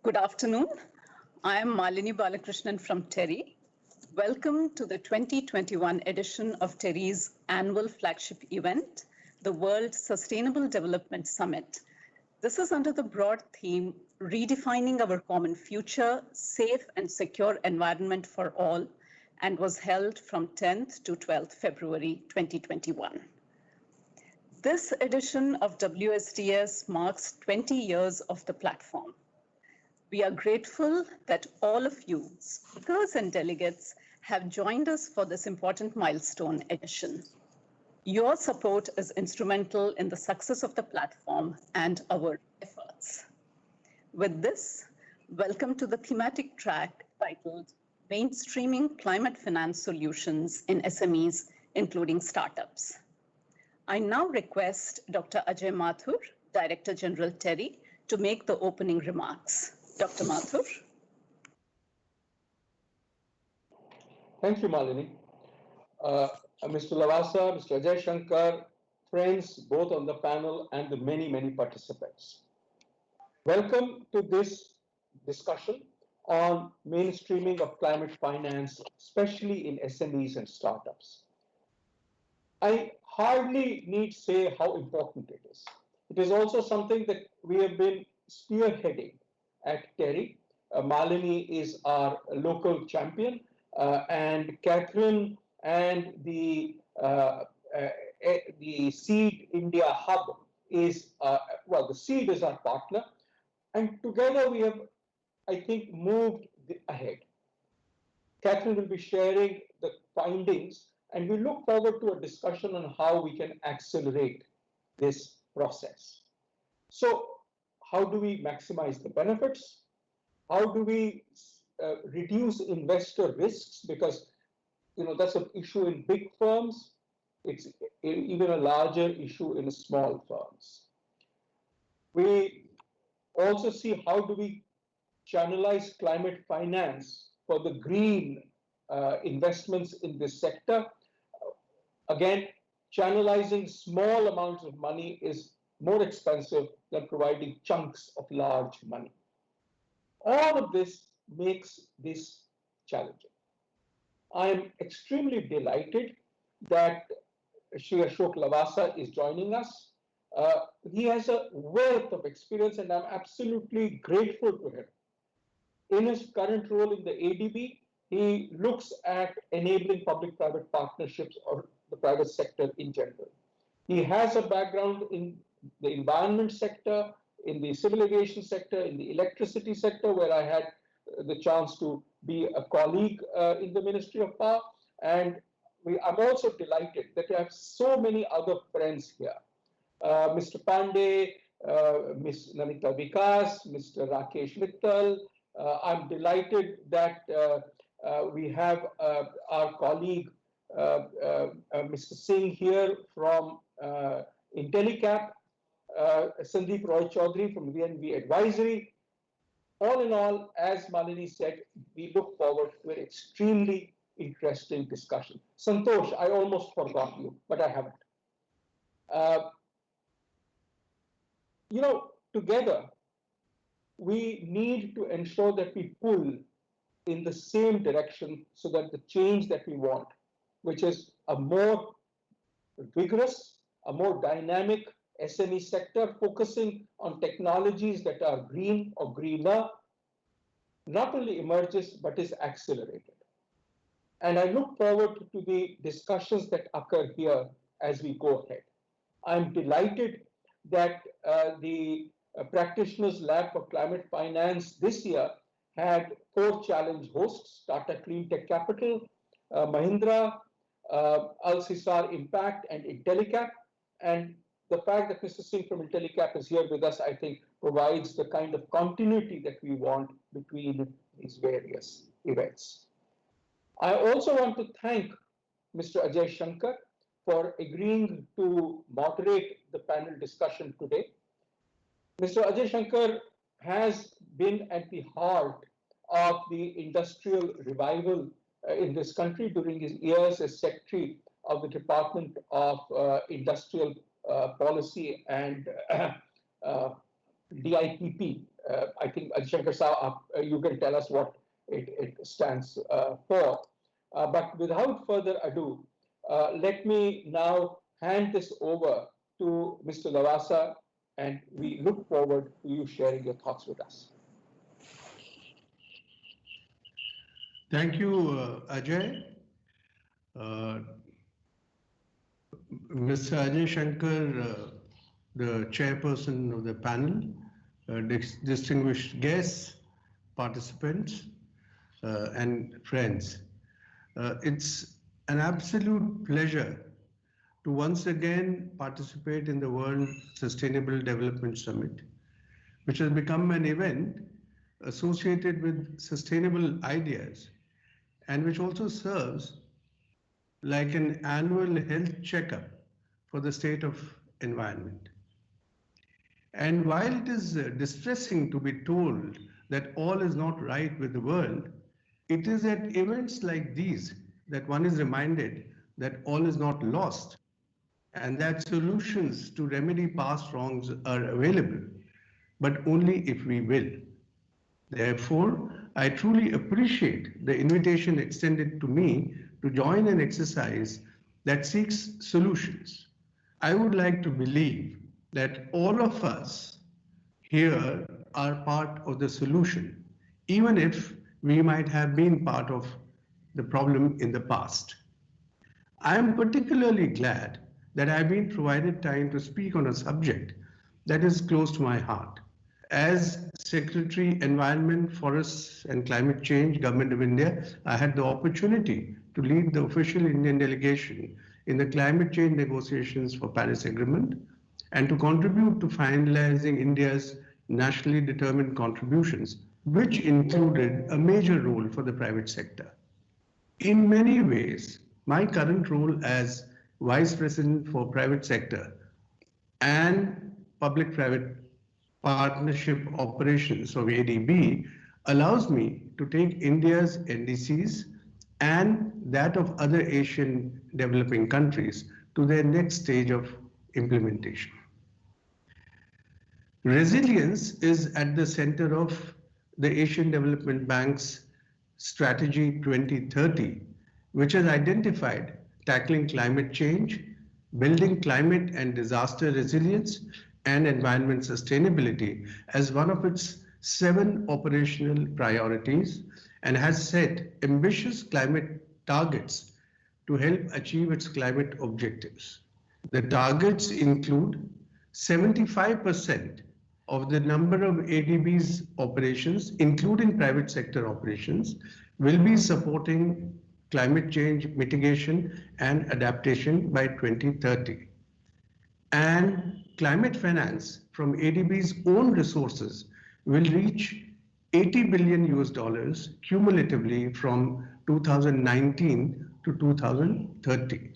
Good afternoon. I am Malini Balakrishnan from TERI. Welcome to the 2021 edition of TERI's annual flagship event, the World Sustainable Development Summit. This is under the broad theme, Redefining Our Common Future, Safe and Secure Environment for All, and was held from 10th to 12th February 2021. This edition of WSDS marks 20 years of the platform. We are grateful that all of you, speakers and delegates, have joined us for this important milestone edition. Your support is instrumental in the success of the platform and our efforts. With this, welcome to the thematic track titled Mainstreaming Climate Finance Solutions in SMEs, including Startups. I now request Dr. Ajay Mathur, Director General TERI, to make the opening remarks. Dr. Mathur. Thank you, Malini. Mr. Lavasa, Mr. Ajay Shankar, friends both on the panel and the many, many participants. Welcome to this discussion on mainstreaming of climate finance, especially in SMEs and startups. I hardly need say how important it is. It is also something that we have been spearheading at TERI. Malini is our local champion, and Catherine and the Seed India Hub is, the Seed is our partner, and together we have, I think, moved ahead. Catherine will be sharing the findings, and we look forward to a discussion on how we can accelerate this process. So, how do we maximize the benefits? How do we reduce investor risks? Because that's an issue in big firms. It's even a larger issue in small firms. We also see how do we channelize climate finance for the green investments in this sector. Again, channelizing small amounts of money is more expensive than providing chunks of large money. All of this makes this challenging. I am extremely delighted that Shri Ashok Lavasa is joining us. He has a wealth of experience, and I'm absolutely grateful to him. In his current role in the ADB, he looks at enabling public-private partnerships or the private sector in general. He has a background in the environment sector, in the civil aviation sector, in the electricity sector, where I had the chance to be a colleague in the Ministry of Power. And I'm also delighted that we have so many other friends here. Mr. Pandey, Ms. Namita Vikas, Mr. Rakesh Mittal. I'm delighted that we have our colleague, Mr. Singh here from Intellicap, Sandeep Roy Chaudhary from VNV Advisory. All in all, as Malini said, we look forward to an extremely interesting discussion. Santosh, I almost forgot you, but I haven't. Together, we need to ensure that we pull in the same direction so that the change that we want, which is a more vigorous, a more dynamic SME sector focusing on technologies that are green or greener, not only emerges but is accelerated. And I look forward to the discussions that occur here as we go ahead. I'm delighted that the Practitioners Lab for Climate Finance this year had 4 challenge hosts: Tata Clean Tech Capital, Mahindra, Al-Sisar Impact, and Intellicap. And the fact that Mr. Singh from Intellicap is here with us, I think, provides the kind of continuity that we want between these various events. I also want to thank Mr. Ajay Shankar for agreeing to moderate the panel discussion today. Mr. Ajay Shankar has been at the heart of the industrial revival in this country during his years as Secretary of the Department of Industrial Policy and DIPP I think Shankar Saab, you can tell us what it stands for. But without further ado, let me now hand this over to Mr. Lavasa, and we look forward to you sharing your thoughts with us. Thank you, Ajay. Uh, Mr. Ajay Shankar, the chairperson of the panel, distinguished guests, participants, and friends. It's an absolute pleasure to once again participate in the World Sustainable Development Summit, which has become an event associated with sustainable ideas and which also serves like an annual health checkup for the state of environment. And while it is distressing to be told that all is not right with the world, it is at events like these that one is reminded that all is not lost and that solutions to remedy past wrongs are available, but only if we will. Therefore, I truly appreciate the invitation extended to me to join an exercise that seeks solutions. I would like to believe that all of us here are part of the solution, even if we might have been part of the problem in the past. I am particularly glad that I have been provided time to speak on a subject that is close to my heart. As Secretary Environment, Forests and Climate Change, Government of India, I had the opportunity to lead the official Indian delegation in the climate change negotiations for Paris Agreement and to contribute to finalizing India's nationally determined contributions, which included a major role for the private sector. In many ways, my current role as Vice President for Private Sector and Public-Private Partnership Operations of ADB allows me to take India's NDCs and that of other Asian developing countries to their next stage of implementation. Resilience is at the center of the Asian Development Bank's Strategy 2030, which has identified tackling climate change, building climate and disaster resilience, and environment sustainability as one of its 7 operational priorities and has set ambitious climate targets to help achieve its climate objectives. The targets include 75% of the number of ADB's operations, including private sector operations, will be supporting climate change mitigation and adaptation by 2030. And climate finance from ADB's own resources will reach 80 billion US dollars cumulatively from 2019 to 2030.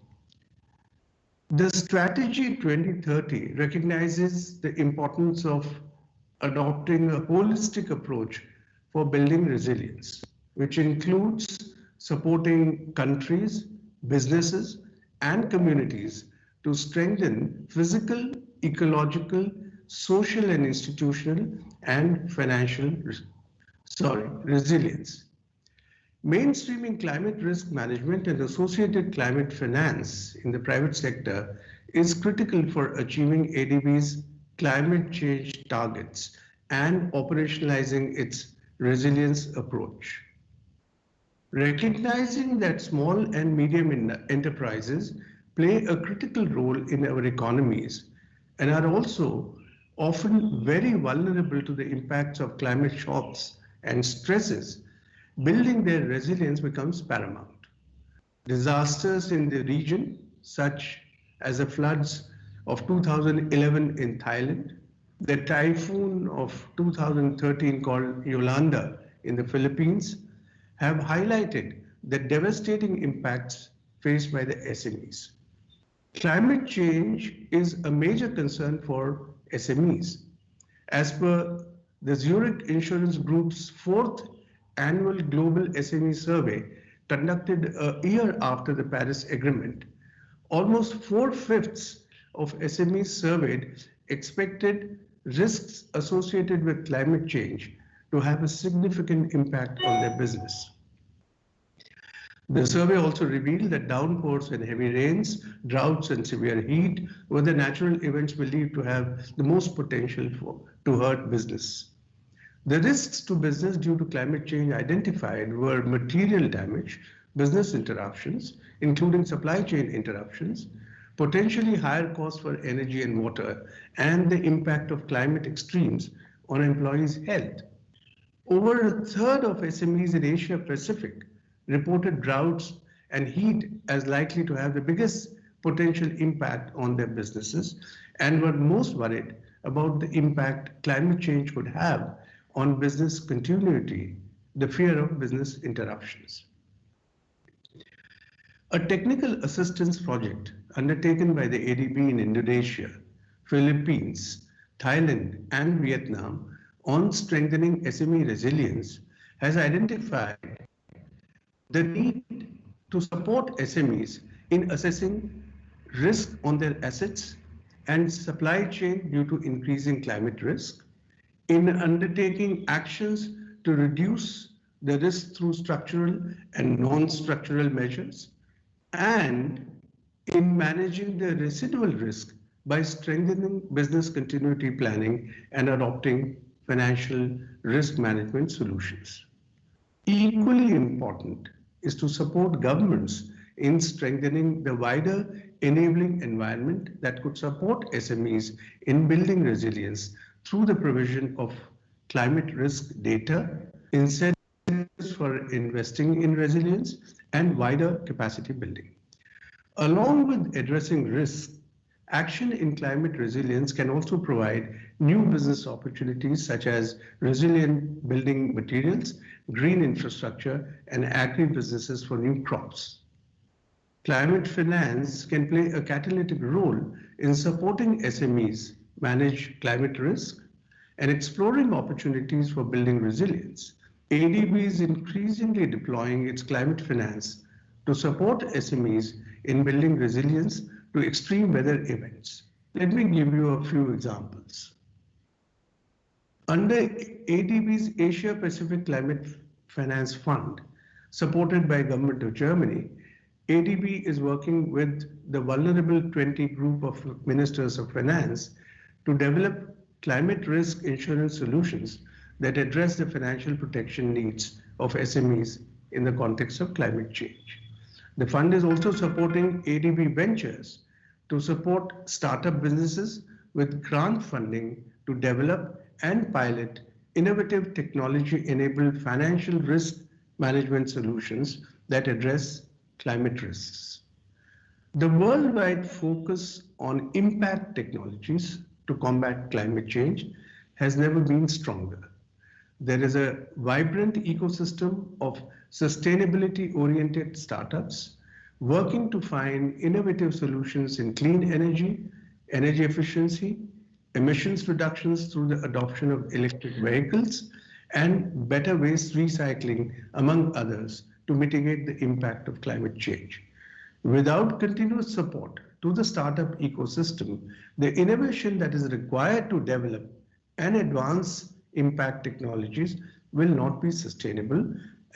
The Strategy 2030 recognizes the importance of adopting a holistic approach for building resilience, which includes supporting countries, businesses, and communities to strengthen physical, ecological, social and institutional, and financial resilience. Mainstreaming climate risk management and associated climate finance in the private sector is critical for achieving ADB's climate change targets and operationalizing its resilience approach. Recognizing that small and medium enterprises play a critical role in our economies and are also often very vulnerable to the impacts of climate shocks and stresses, building their resilience becomes paramount. Disasters in the region, such as the floods of 2011 in Thailand, the typhoon of 2013 called Yolanda in the Philippines, have highlighted the devastating impacts faced by the SMEs. Climate change is a major concern for SMEs. As per the Zurich Insurance Group's 4th annual Global SME Survey conducted a year after the Paris Agreement, almost 4/5 of SMEs surveyed expected risks associated with climate change to have a significant impact on their business. The survey also revealed that downpours and heavy rains, droughts and severe heat were the natural events believed to have the most potential to hurt business. The risks to business due to climate change identified were material damage, business interruptions, including supply chain interruptions, potentially higher costs for energy and water, and the impact of climate extremes on employees' health. Over a third of SMEs in Asia Pacific reported droughts and heat as likely to have the biggest potential impact on their businesses and were most worried about the impact climate change could have on business continuity, the fear of business interruptions. A technical assistance project undertaken by the ADB in Indonesia, Philippines, Thailand, and Vietnam on strengthening SME resilience has identified the need to support SMEs in assessing risk on their assets and supply chain due to increasing climate risk, in undertaking actions to reduce the risk through structural and non-structural measures, and in managing the residual risk by strengthening business continuity planning and adopting financial risk management solutions. Equally important is to support governments in strengthening the wider enabling environment that could support SMEs in building resilience through the provision of climate risk data, incentives for investing in resilience, and wider capacity building. Along with addressing risk, action in climate resilience can also provide new business opportunities such as resilient building materials, green infrastructure, and agri-businesses for new crops. Climate finance can play a catalytic role in supporting SMEs manage climate risk and exploring opportunities for building resilience. ADB is increasingly deploying its climate finance to support SMEs in building resilience to extreme weather events. Let me give you a few examples. Under ADB's Asia Pacific Climate Finance Fund, supported by Government of Germany, ADB is working with the Vulnerable 20 group of Ministers of Finance to develop climate risk insurance solutions that address the financial protection needs of SMEs in the context of climate change. The fund is also supporting Adb Ventures to support startup businesses with grant funding to develop and pilot innovative technology-enabled financial risk management solutions that address climate risks. The worldwide focus on impact technologies to combat climate change has never been stronger. There is a vibrant ecosystem of sustainability-oriented startups working to find innovative solutions in clean energy, energy efficiency, emissions reductions through the adoption of electric vehicles, and better waste recycling, among others, to mitigate the impact of climate change. Without continuous support to the startup ecosystem, the innovation that is required to develop and advance impact technologies will not be sustainable,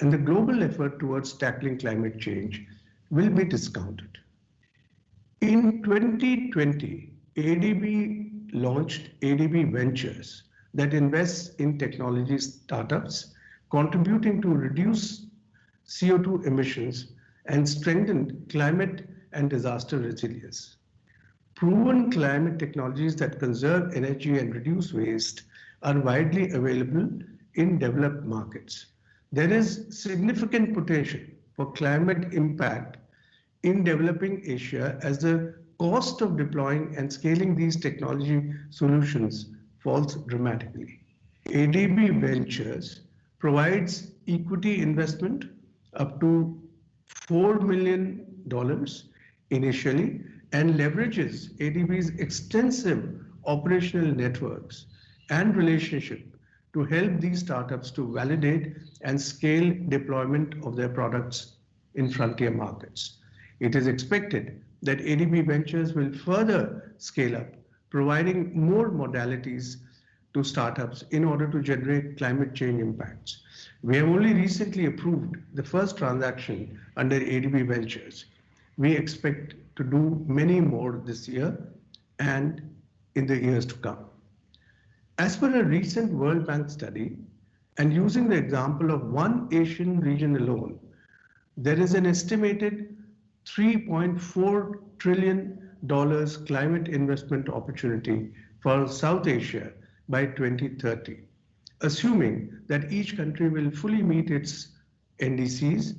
and the global effort towards tackling climate change will be discounted. In 2020, ADB launched Adb Ventures that invests in technology startups, contributing to reduce CO2 emissions and strengthen climate and disaster resilience. Proven climate technologies that conserve energy and reduce waste are widely available in developed markets. There is significant potential for climate impact in developing Asia as the cost of deploying and scaling these technology solutions falls dramatically. Adb Ventures provides equity investment up to $4 million initially and leverages ADB's extensive operational networks and relationship to help these startups to validate and scale deployment of their products in frontier markets. It is expected that Adb Ventures will further scale up, providing more modalities to startups in order to generate climate change impacts. We have only recently approved the first transaction under Adb Ventures. We expect to do many more this year and in the years to come. As per a recent World Bank study, and using the example of one Asian region alone, there is an estimated $3.4 trillion climate investment opportunity for South Asia by 2030, assuming that each country will fully meet its NDCs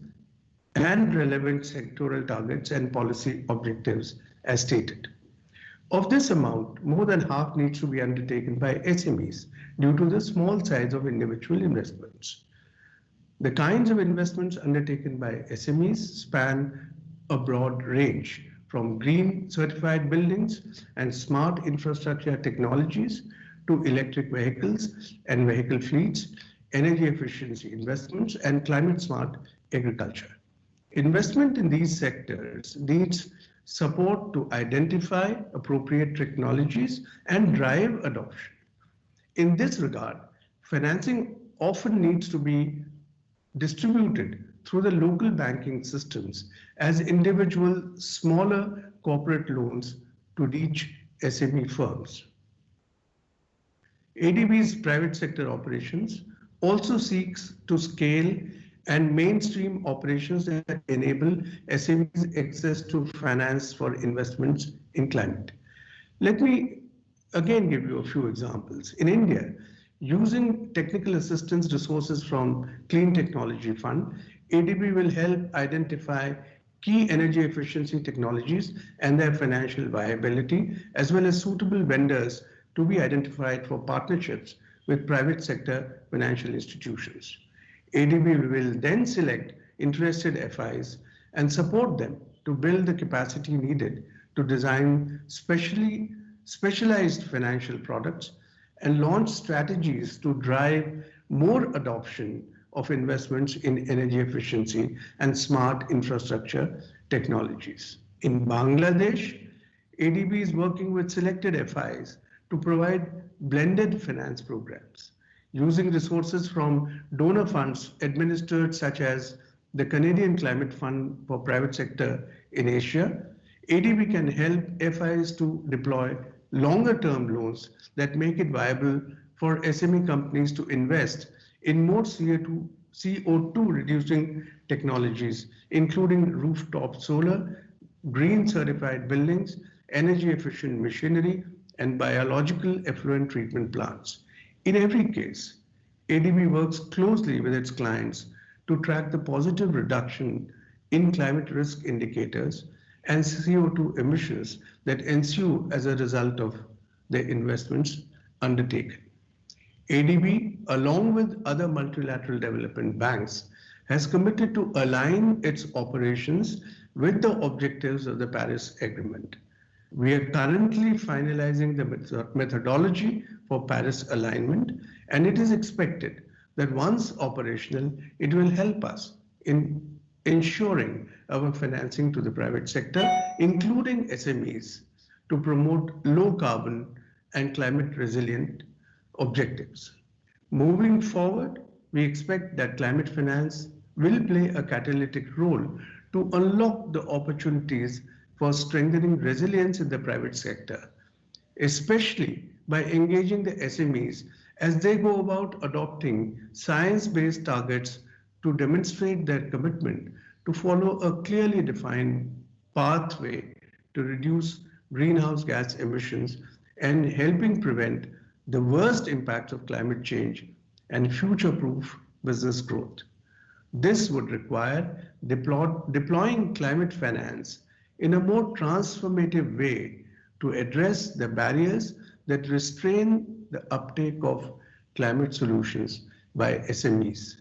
and relevant sectoral targets and policy objectives as stated. Of this amount, more than half needs to be undertaken by SMEs due to the small size of individual investments. The kinds of investments undertaken by SMEs span a broad range from green certified buildings and smart infrastructure technologies to electric vehicles and vehicle fleets, energy efficiency investments, and climate smart agriculture. Investment in these sectors needs support to identify appropriate technologies and drive adoption. In this regard, financing often needs to be distributed through the local banking systems as individual smaller corporate loans to reach SME firms. ADB's private sector operations also seeks to scale and mainstream operations that enable SMEs access to finance for investments in climate. Let me again give you a few examples. In India, using technical assistance resources from Clean Technology Fund, ADB will help identify key energy efficiency technologies and their financial viability, as well as suitable vendors to be identified for partnerships with private sector financial institutions. ADB will then select interested FIs and support them to build the capacity needed to design specialized financial products and launch strategies to drive more adoption of investments in energy efficiency and smart infrastructure technologies. In Bangladesh, ADB is working with selected FIs to provide blended finance programs. Using resources from donor funds administered such as the Canadian Climate Fund for Private Sector in Asia, ADB can help FIs to deploy longer-term loans that make it viable for SME companies to invest in more CO2 reducing technologies, including rooftop solar, green certified buildings, energy efficient machinery, and biological effluent treatment plants. In every case, ADB works closely with its clients to track the positive reduction in climate risk indicators and CO2 emissions that ensue as a result of the investments undertaken. ADB, along with other multilateral development banks, has committed to align its operations with the objectives of the Paris Agreement. We are currently finalizing the methodology for Paris alignment, and it is expected that once operational, it will help us in ensuring our financing to the private sector, including SMEs, to promote low carbon and climate resilient objectives. Moving forward, we expect that climate finance will play a catalytic role to unlock the opportunities for strengthening resilience in the private sector, especially by engaging the SMEs as they go about adopting science-based targets to demonstrate their commitment to follow a clearly defined pathway to reduce greenhouse gas emissions and helping prevent the worst impacts of climate change and future-proof business growth. This would require deploying climate finance in a more transformative way to address the barriers that restrain the uptake of climate solutions by SMEs.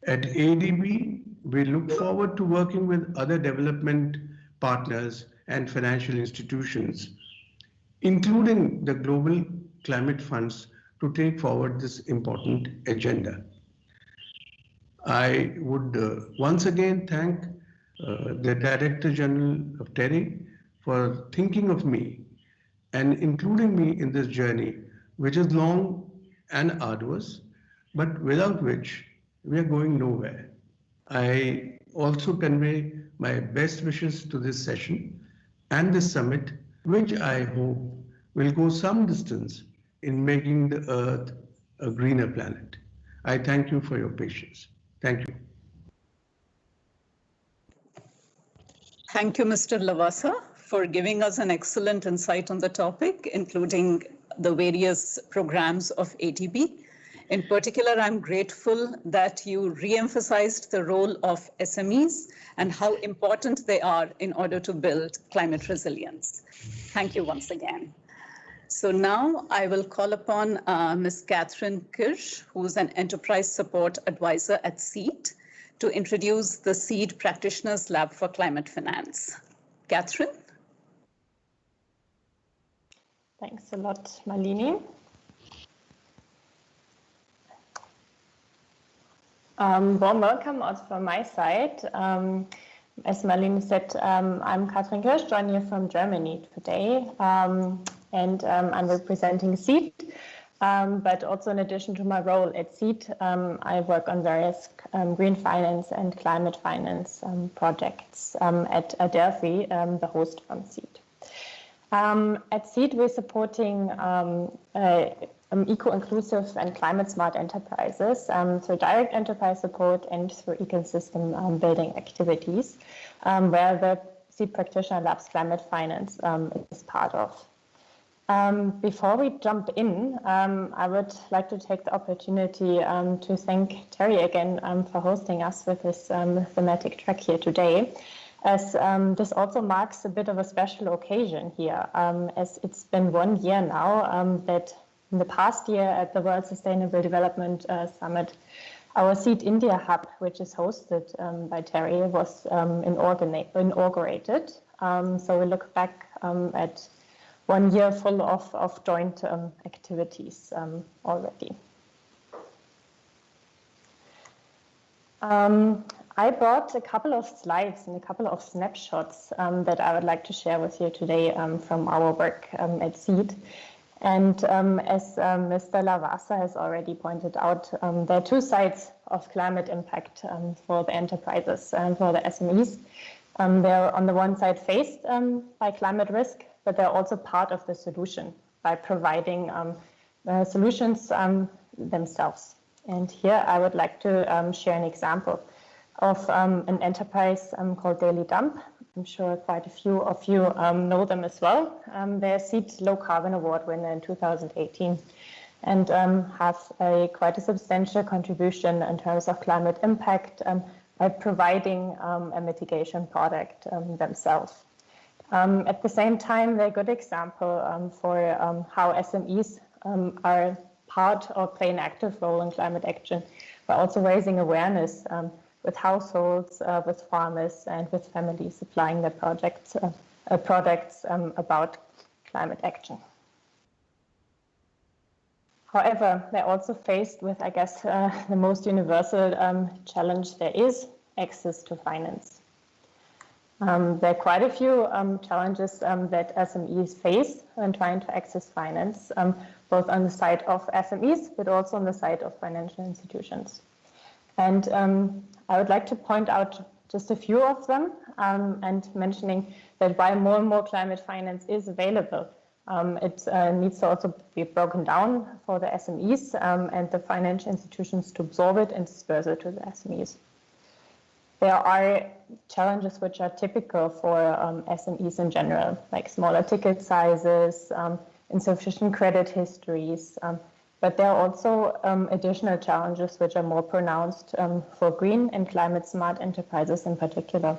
At ADB, we look forward to working with other development partners and financial institutions, including the global climate funds, to take forward this important agenda. I would once again thank the Director General of TERI for thinking of me and including me in this journey which is long and arduous, but without which we are going nowhere. I also convey my best wishes to this session and this summit, which I hope will go some distance in making the Earth a greener planet. I thank you for your patience. Thank you. Thank you, Mr. Lavasa, for giving us an excellent insight on the topic, including the various programs of ADB. In particular, I'm grateful that you re-emphasized the role of SMEs and how important they are in order to build climate resilience. Thank you once again. So now I will call upon Ms. Catherine Kirsch, who's an enterprise support advisor at SEED, to introduce the SEED Practitioners Lab for Climate Finance. Catherine? Thanks a lot, Malini. Warm welcome also from my side. As Malini said, I'm Katrin Kirsch, joining you from Germany today, and I'm representing SEED. But also in addition to my role at SEED, I work on various green finance and climate finance projects at Adb, the host from SEED. At SEED, we're supporting eco-inclusive and climate-smart enterprises through direct enterprise support and through ecosystem building activities, where the SEED Practitioner Lab's climate finance is part of. Before we jump in, I would like to take the opportunity to thank TERI again for hosting us with this thematic track here today, as this also marks a bit of a special occasion here, as it's been 1 year now that in the past year at the World Sustainable Development Summit, our SEED India Hub, which is hosted by TERI, was inaugurated. So we look back at 1 year full of joint activities already. I brought a couple of slides and a couple of snapshots that I would like to share with you today from our work at SEED. And as Mr. Lavasa has already pointed out, there are two sides of climate impact for the enterprises and for the SMEs. They're on the one side faced by climate risk, but they're also part of the solution by providing solutions themselves. And here I would like to share an example of an enterprise called Daily Dump. I'm sure quite a few of you know them as well. They're SEED Low Carbon Award winner in 2018 and have quite a substantial contribution in terms of climate impact by providing a mitigation product themselves. At the same time, they're a good example for how SMEs are part or play an active role in climate action by also raising awareness with households, with farmers, and with families supplying their products about climate action. However, they're also faced with, I guess, the most universal challenge there is, access to finance. There are quite a few challenges that SMEs face when trying to access finance, both on the side of SMEs, but also on the side of financial institutions. And I would like to point out just a few of them and mentioning that while more and more climate finance is available, it needs to also be broken down for the SMEs and the financial institutions to absorb it and disperse it to the SMEs. There are challenges which are typical for SMEs in general, like smaller ticket sizes, insufficient credit histories, but there are also additional challenges which are more pronounced for green and climate smart enterprises in particular.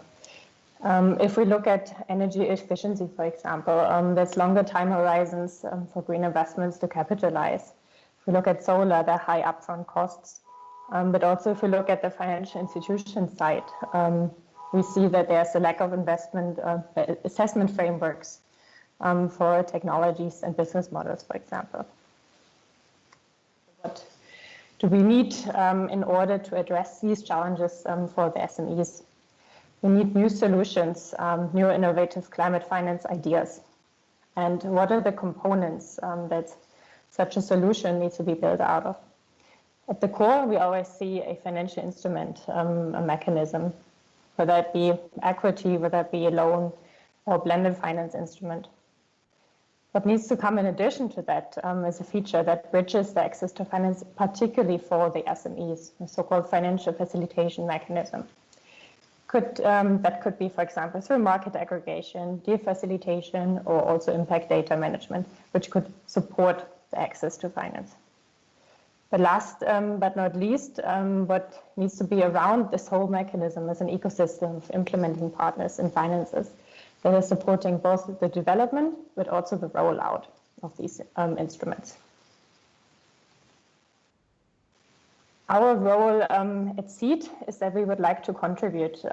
If we look at energy efficiency, for example, there's longer time horizons for green investments to capitalize. If we look at solar, there are high upfront costs. But also if we look at the financial institution side, we see that there's a lack of investment assessment frameworks for technologies and business models, for example. What do we need in order to address these challenges for the SMEs? We need new solutions, new innovative climate finance ideas. And what are the components that such a solution needs to be built out of. At the core, we always see a financial instrument, a mechanism, whether it be equity, whether it be a loan or blended finance instrument. What needs to come in addition to that is a feature that bridges the access to finance, particularly for the SMEs, the so-called financial facilitation mechanism. That could be, for example, through market aggregation, deal facilitation, or also impact data management, which could support the access to finance. But last but not least, what needs to be around this whole mechanism is an ecosystem of implementing partners and finances that are supporting both the development but also the rollout of these instruments. Our role at SEED is that we would like to contribute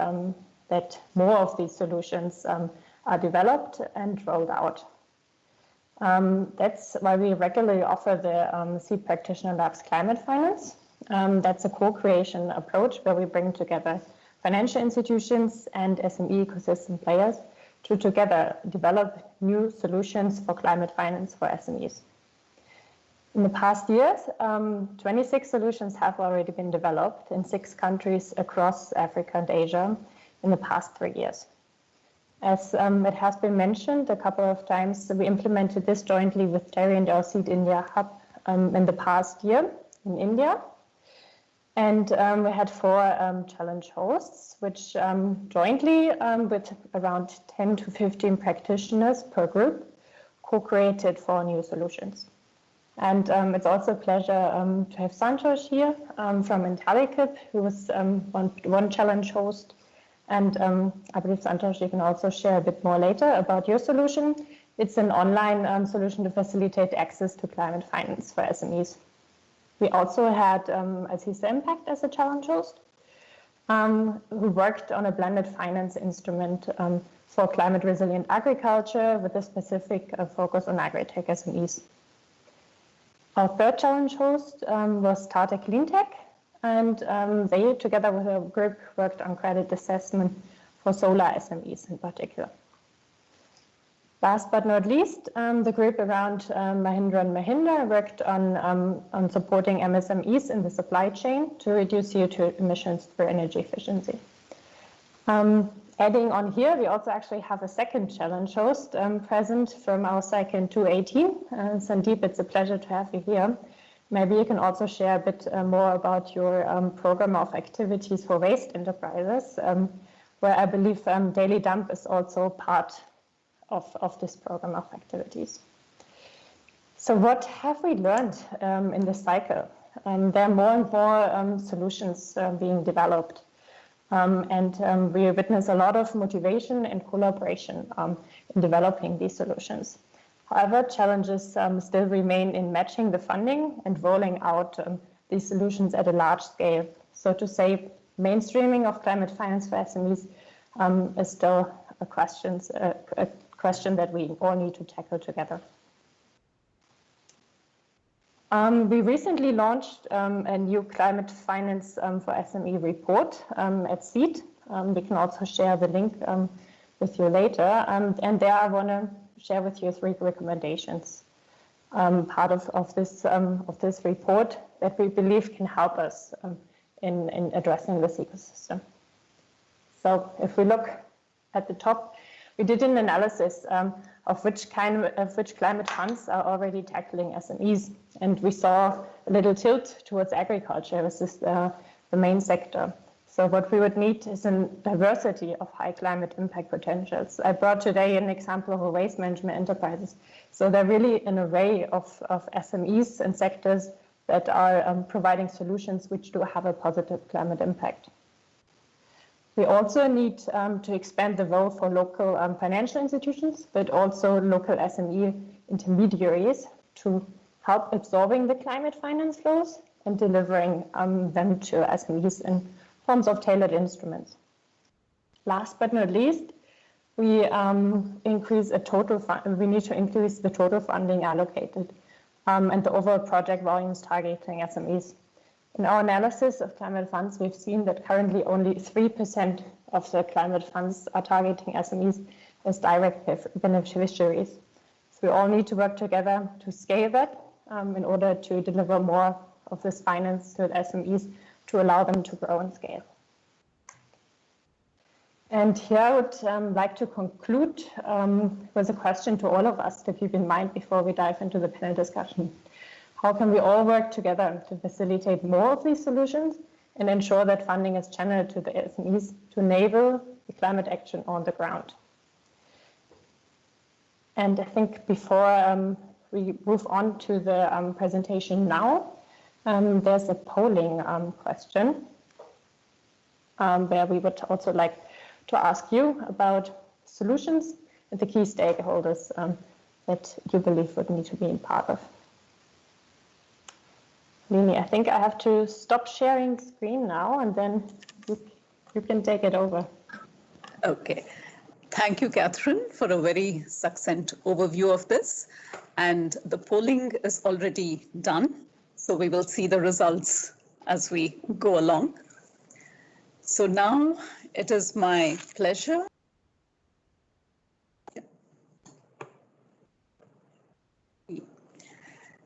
that more of these solutions are developed and rolled out. That's why we regularly offer the SEED Practitioner Labs Climate Finance. That's a co-creation approach where we bring together financial institutions and SME ecosystem players to together develop new solutions for climate finance for SMEs. In the past years, 26 solutions have already been developed in 6 countries across Africa and Asia in the past 3 years. As it has been mentioned a couple of times, we implemented this jointly with TERI and our SEED India hub in the past year in India. And we had 4 challenge hosts, which jointly with around 10 to 15 practitioners per group co-created 4 new solutions. And it's also a pleasure to have Santosh here from Intellicip, who was one challenge host. And I believe, Santosh, you can also share a bit more later about your solution. It's an online solution to facilitate access to climate finance for SMEs. We also had Aziz Impact as a challenge host, who worked on a blended finance instrument for climate resilient agriculture with a specific focus on agri-tech SMEs. Our 3rd challenge host was Tata Cleantech, and they, together with a group, worked on credit assessment for solar SMEs in particular. Last but not least, the group around Mahindra & Mahindra worked on supporting MSMEs in the supply chain to reduce CO2 emissions through energy efficiency. Adding on here, we also actually have a 2nd challenge host present from our Cycling 218. Sandeep, it's a pleasure to have you here. Maybe you can also share a bit more about your program of activities for waste enterprises, where I believe Daily Dump is also part of this program of activities. So what have we learned in this cycle? There are more and more solutions being developed. We witness a lot of motivation and collaboration in developing these solutions. However, challenges still remain in matching the funding and rolling out these solutions at a large scale. So to say, mainstreaming of climate finance for SMEs is still a question that we all need to tackle together. We recently launched a new climate finance for SME report at SEED. We can also share the link with you later. And there I want to share with you 3 recommendations, part of this report that we believe can help us in addressing this ecosystem. So if we look at the top, we did an analysis of which climate funds are already tackling SMEs, and we saw a little tilt towards agriculture. This is the main sector. So what we would need is a diversity of high climate impact potentials. I brought today an example of a waste management enterprises. So there are really an array of SMEs and sectors that are providing solutions which do have a positive climate impact. We also need to expand the role for local financial institutions, but also local SME intermediaries to help absorbing the climate finance flows and delivering them to SMEs in forms of tailored instruments. Last but not least, we need to increase the total funding allocated and the overall project volumes targeting SMEs. In our analysis of climate funds, we've seen that currently only 3% of the climate funds are targeting SMEs as direct beneficiaries. So we all need to work together to scale that in order to deliver more of this finance to the SMEs to allow them to grow and scale. And here I would like to conclude with a question to all of us to keep in mind before we dive into the panel discussion. How can we all work together to facilitate more of these solutions and ensure that funding is channeled to the SMEs to enable the climate action on the ground? And I think before we move on to the presentation now, there's a polling question where we would also like to ask you about solutions and the key stakeholders that you believe would need to be part of. Lini, I think I have to stop sharing screen now, and then you can take it over. Okay. Thank you, Catherine, for a very succinct overview of this. And the polling is already done, so we will see the results as we go along. So now it is my pleasure.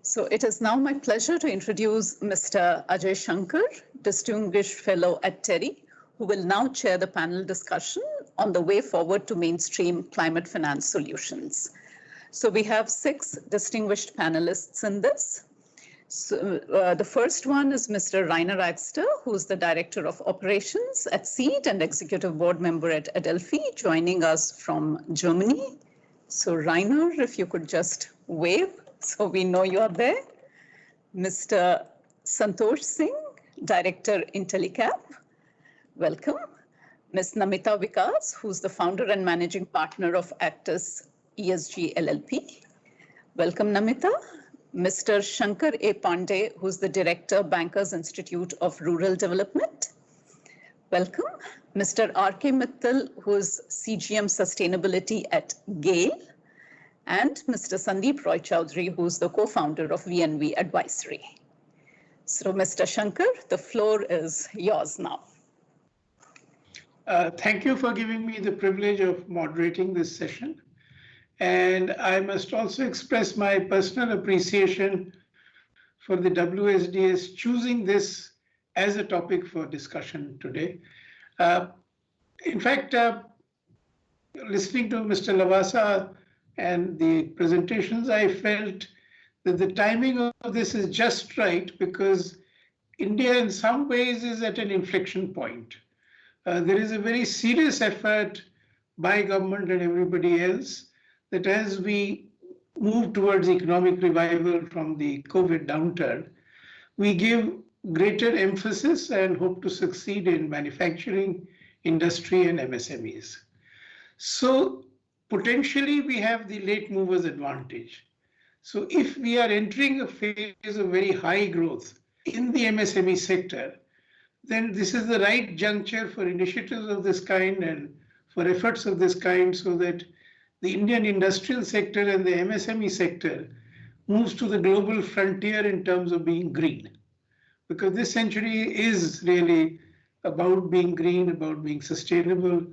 So it is now my pleasure to introduce Mr. Ajay Shankar, Distinguished Fellow at TERI, who will now chair the panel discussion on the way forward to mainstream climate finance solutions. So we have 6 distinguished panelists in this. So, the first one is Mr. Rainer Axter, who's the Director of Operations at SEED and Executive Board Member at Adelphi, joining us from Germany. So Rainer, if you could just wave so we know you are there. Mr. Santosh Singh, Director Intellicap, welcome. Ms. Namita Vikas, who's the founder and managing partner of Actus ESG LLP. Welcome, Namita. Mr. Shankar A. Pandey, who's the Director, Bankers Institute of Rural Development. Welcome. Mr. R.K. Mittal, who's CGM Sustainability at GAIL. And Mr. Sandeep Roy Chowdhury, who's the co-founder of VNV Advisory. So, Mr. Shankar, the floor is yours now. Thank you for giving me the privilege of moderating this session. And I must also express my personal appreciation for the WSDS choosing this as a topic for discussion today. In fact, listening to Mr. Lavasa and the presentations, I felt that the timing of this is just right because India in some ways is at an inflection point. There is a very serious effort by government and everybody else that as we move towards economic revival from the COVID downturn, we give greater emphasis and hope to succeed in manufacturing, industry, and MSMEs. So potentially we have the late movers advantage. So if we are entering a phase of very high growth in the MSME sector, then this is the right juncture for initiatives of this kind and for efforts of this kind so that the Indian industrial sector and the MSME sector moves to the global frontier in terms of being green. Because this century is really about being green, about being sustainable,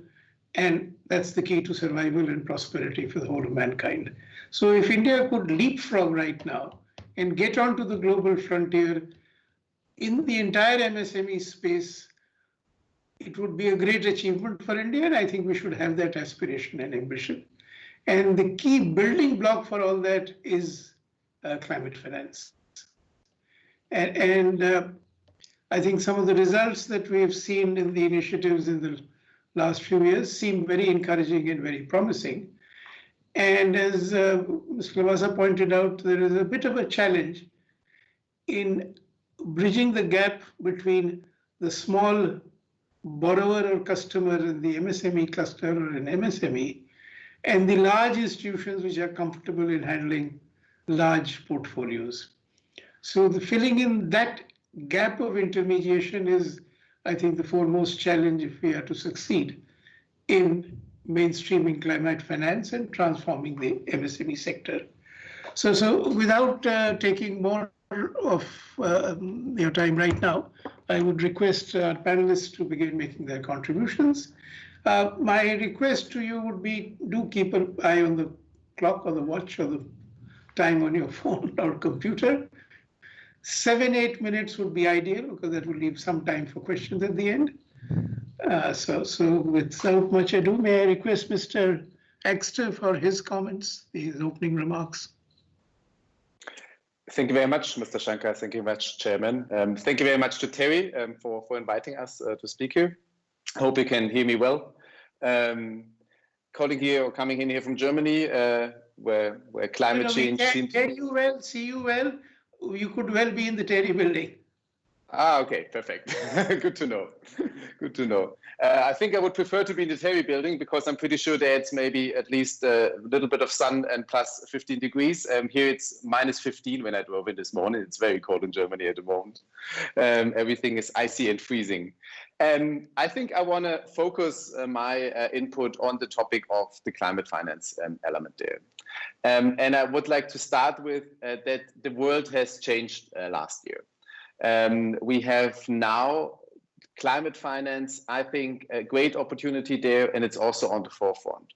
and that's the key to survival and prosperity for the whole of mankind. So if India could leapfrog right now and get onto the global frontier in the entire MSME space, it would be a great achievement for India, and I think we should have that aspiration and ambition. And the key building block for all that is climate finance. And I think some of the results that we have seen in the initiatives in the last few years seem very encouraging and very promising. And as Mr. Lavasa pointed out, there is a bit of a challenge in bridging the gap between the small borrower or customer in the MSME cluster or an MSME and the large institutions which are comfortable in handling large portfolios. So the filling in that gap of intermediation is, I think, the foremost challenge if we are to succeed in mainstreaming climate finance and transforming the MSME sector. So without taking more of your time right now, I would request our panelists to begin making their contributions. My request to you would be, do keep an eye on the clock or the watch or the time on your phone or computer. 7-8 minutes would be ideal because that will leave some time for questions at the end. So without much ado, may I request Mr. Exter for his comments, his opening remarks. Thank you very much, Mr. Shankar. Thank you very much, Chairman. Thank you very much to TERI for inviting us to speak here. I hope you can hear me well. Calling here or coming in here from Germany, where climate change seems... Hear you well, see you well. You could well be in the TERI building. Ah, okay, perfect. Good to know. Good to know. I think I would prefer to be in the TERI building because I'm pretty sure there's maybe at least a little bit of sun and plus 15 degrees. Here it's minus 15 when I drove in this morning. It's very cold in Germany at the moment. Everything is icy and freezing. I think I want to focus my input on the topic of the climate finance element there. And I would like to start with that the world has changed last year. We have now climate finance, I think, a great opportunity there, and it's also on the forefront.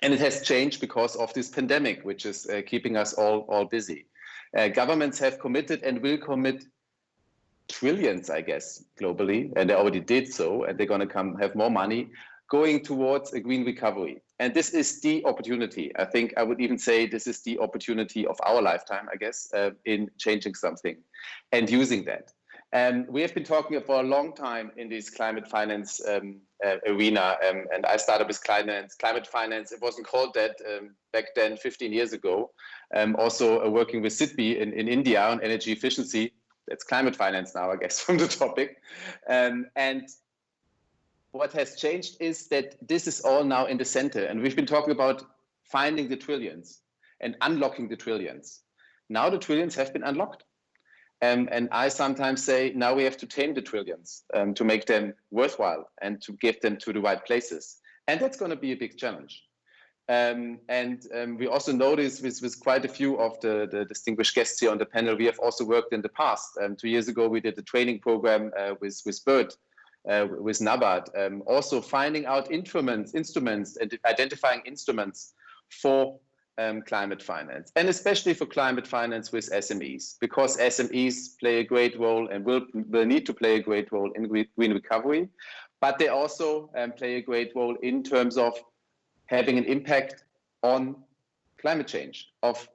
And it has changed because of this pandemic, which is keeping us all busy. Governments have committed and will commit trillions, I guess, globally, and they already did so, and they're going to have more money going towards a green recovery. And this is the opportunity. I think I would even say this is the opportunity of our lifetime, I guess, in changing something and using that. We have been talking for a long time in this climate finance arena, and I started with climate finance. It wasn't called that back then, 15 years ago. Also working with SIDBI in India on energy efficiency. That's climate finance now, I guess, from the topic. And what has changed is that this is all now in the center. And we've been talking about finding the trillions and unlocking the trillions. Now the trillions have been unlocked. And I sometimes say, now we have to tame the trillions to make them worthwhile and to give them to the right places. And that's going to be a big challenge. We also noticed with quite a few of the distinguished guests here on the panel, we have also worked in the past. 2 years ago, we did a training program with BIRD, with NABARD, also finding out instruments and identifying instruments for climate finance, and especially for climate finance with SMEs, because SMEs play a great role and will need to play a great role in green recovery, but they also play a great role in terms of having an impact on climate change, of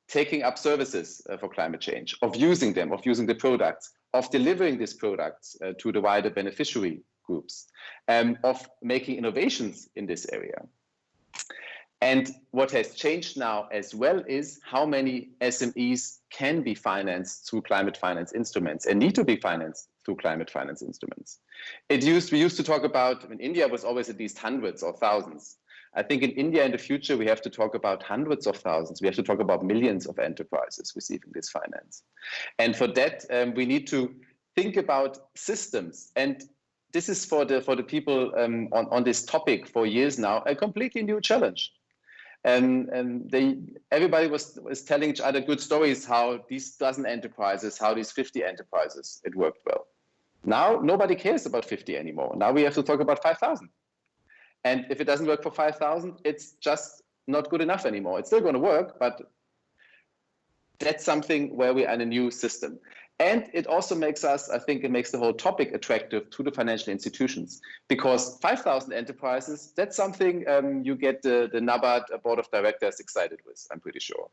taking up services for climate change, of using them, of using the products, of delivering these products to the wider beneficiary groups, of making innovations in this area. And what has changed now as well is how many SMEs can be financed through climate finance instruments and need to be financed through climate finance instruments. We used to talk about, in India was always at least hundreds or thousands. I think in India in the future, we have to talk about hundreds of thousands. We have to talk about millions of enterprises receiving this finance. And for that, we need to think about systems. And this is for the people on this topic for years now, a completely new challenge. Everybody was telling each other good stories, how these dozen enterprises, how these 50 enterprises, it worked well. Now, nobody cares about 50 anymore. Now we have to talk about 5,000. And if it doesn't work for 5,000, it's just not good enough anymore. It's still going to work, but that's something where we are in a new system. And it also makes us, I think it makes the whole topic attractive to the financial institutions, because 5,000 enterprises, that's something you get the NABARD board of directors excited with, I'm pretty sure.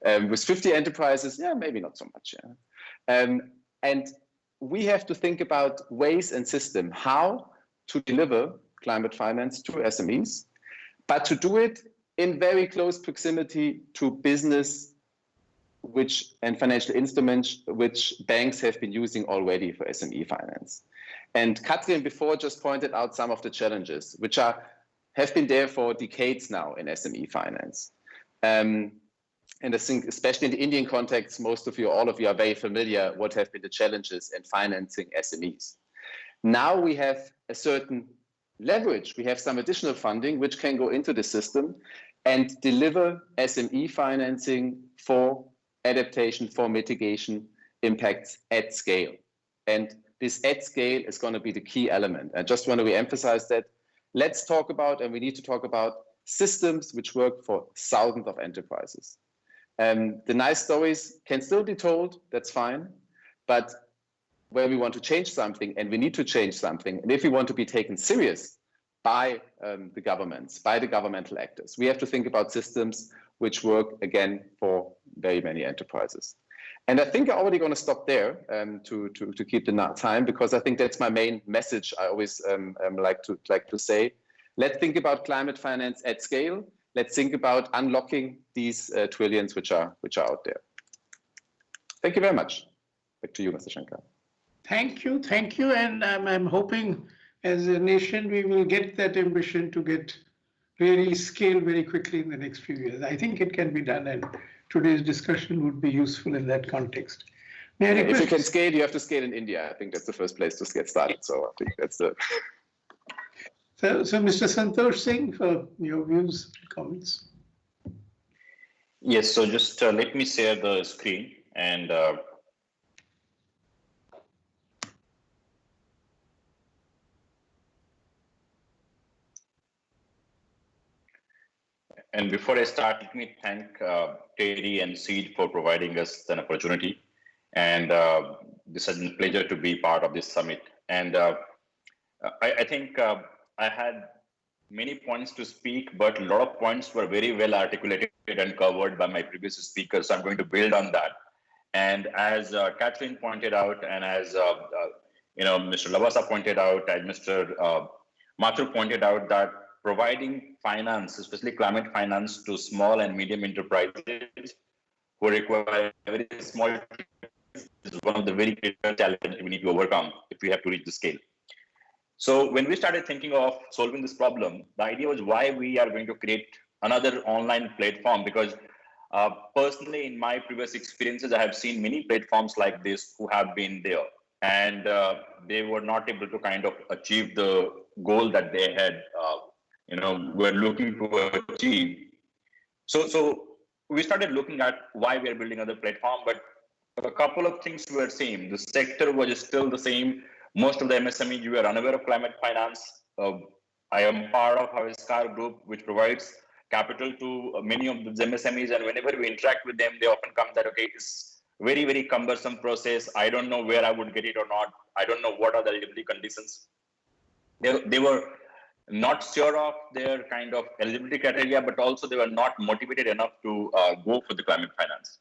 With 50 enterprises, yeah, maybe not so much. Yeah. And we have to think about ways and system, how to deliver climate finance to SMEs, but to do it in very close proximity to business and financial instruments which banks have been using already for SME finance. And Katrin before just pointed out some of the challenges which have been there for decades now in SME finance. And I think especially in the Indian context, all of you are very familiar what have been the challenges in financing SMEs. Now we have a certain leverage. We have some additional funding which can go into the system and deliver SME financing for adaptation, for mitigation impacts at scale. And this at scale is going to be the key element. I just want to re-emphasize that. Let's talk about, and we need to talk about, systems which work for thousands of enterprises. The nice stories can still be told, that's fine. But when we want to change something, and we need to change something, and if we want to be taken serious by the governments, by the governmental actors, we have to think about systems which work, again, for very many enterprises. And I think I'm already going to stop there to keep the time, because I think that's my main message. I always like to say, let's think about climate finance at scale. Let's think about unlocking these trillions which are out there. Thank you very much. Back to you, Mr. Shankar. Thank you. And I'm hoping as a nation, we will get that ambition to get really scale very quickly in the next few years. I think it can be done, and today's discussion would be useful in that context. If you can scale, you have to scale in India. I think that's the first place to get started. So I think that's the... So Mr. Santosh Singh, for your views and comments. Yes, so just let me share the screen and before I start, let me thank TERI and SEED for providing us an opportunity. And this has been a pleasure to be part of this summit. And I think I had many points to speak, but a lot of points were very well articulated and covered by my previous speakers. So I'm going to build on that. And as Catherine pointed out, and as Mr. Lavasa pointed out, and Mr. Mathur pointed out, that providing finance, especially climate finance, to small and medium enterprises who require very small is one of the very critical challenges we need to overcome if we have to reach the scale. So when we started thinking of solving this problem, the idea was why we are going to create another online platform, because personally, in my previous experiences, I have seen many platforms like this who have been there, and they were not able to kind of achieve the goal that they had, were looking to achieve. So we started looking at why we are building another platform, but a couple of things were same. The sector was still the same. Most of the MSMEs were unaware of climate finance. I am part of our SCAR group, which provides capital to many of the MSMEs, and whenever we interact with them, they often come that, okay, it's very, very cumbersome process. I don't know where I would get it or not. I don't know what are the eligibility conditions. They were not sure of their kind of eligibility criteria, but also they were not motivated enough to go for the climate finance.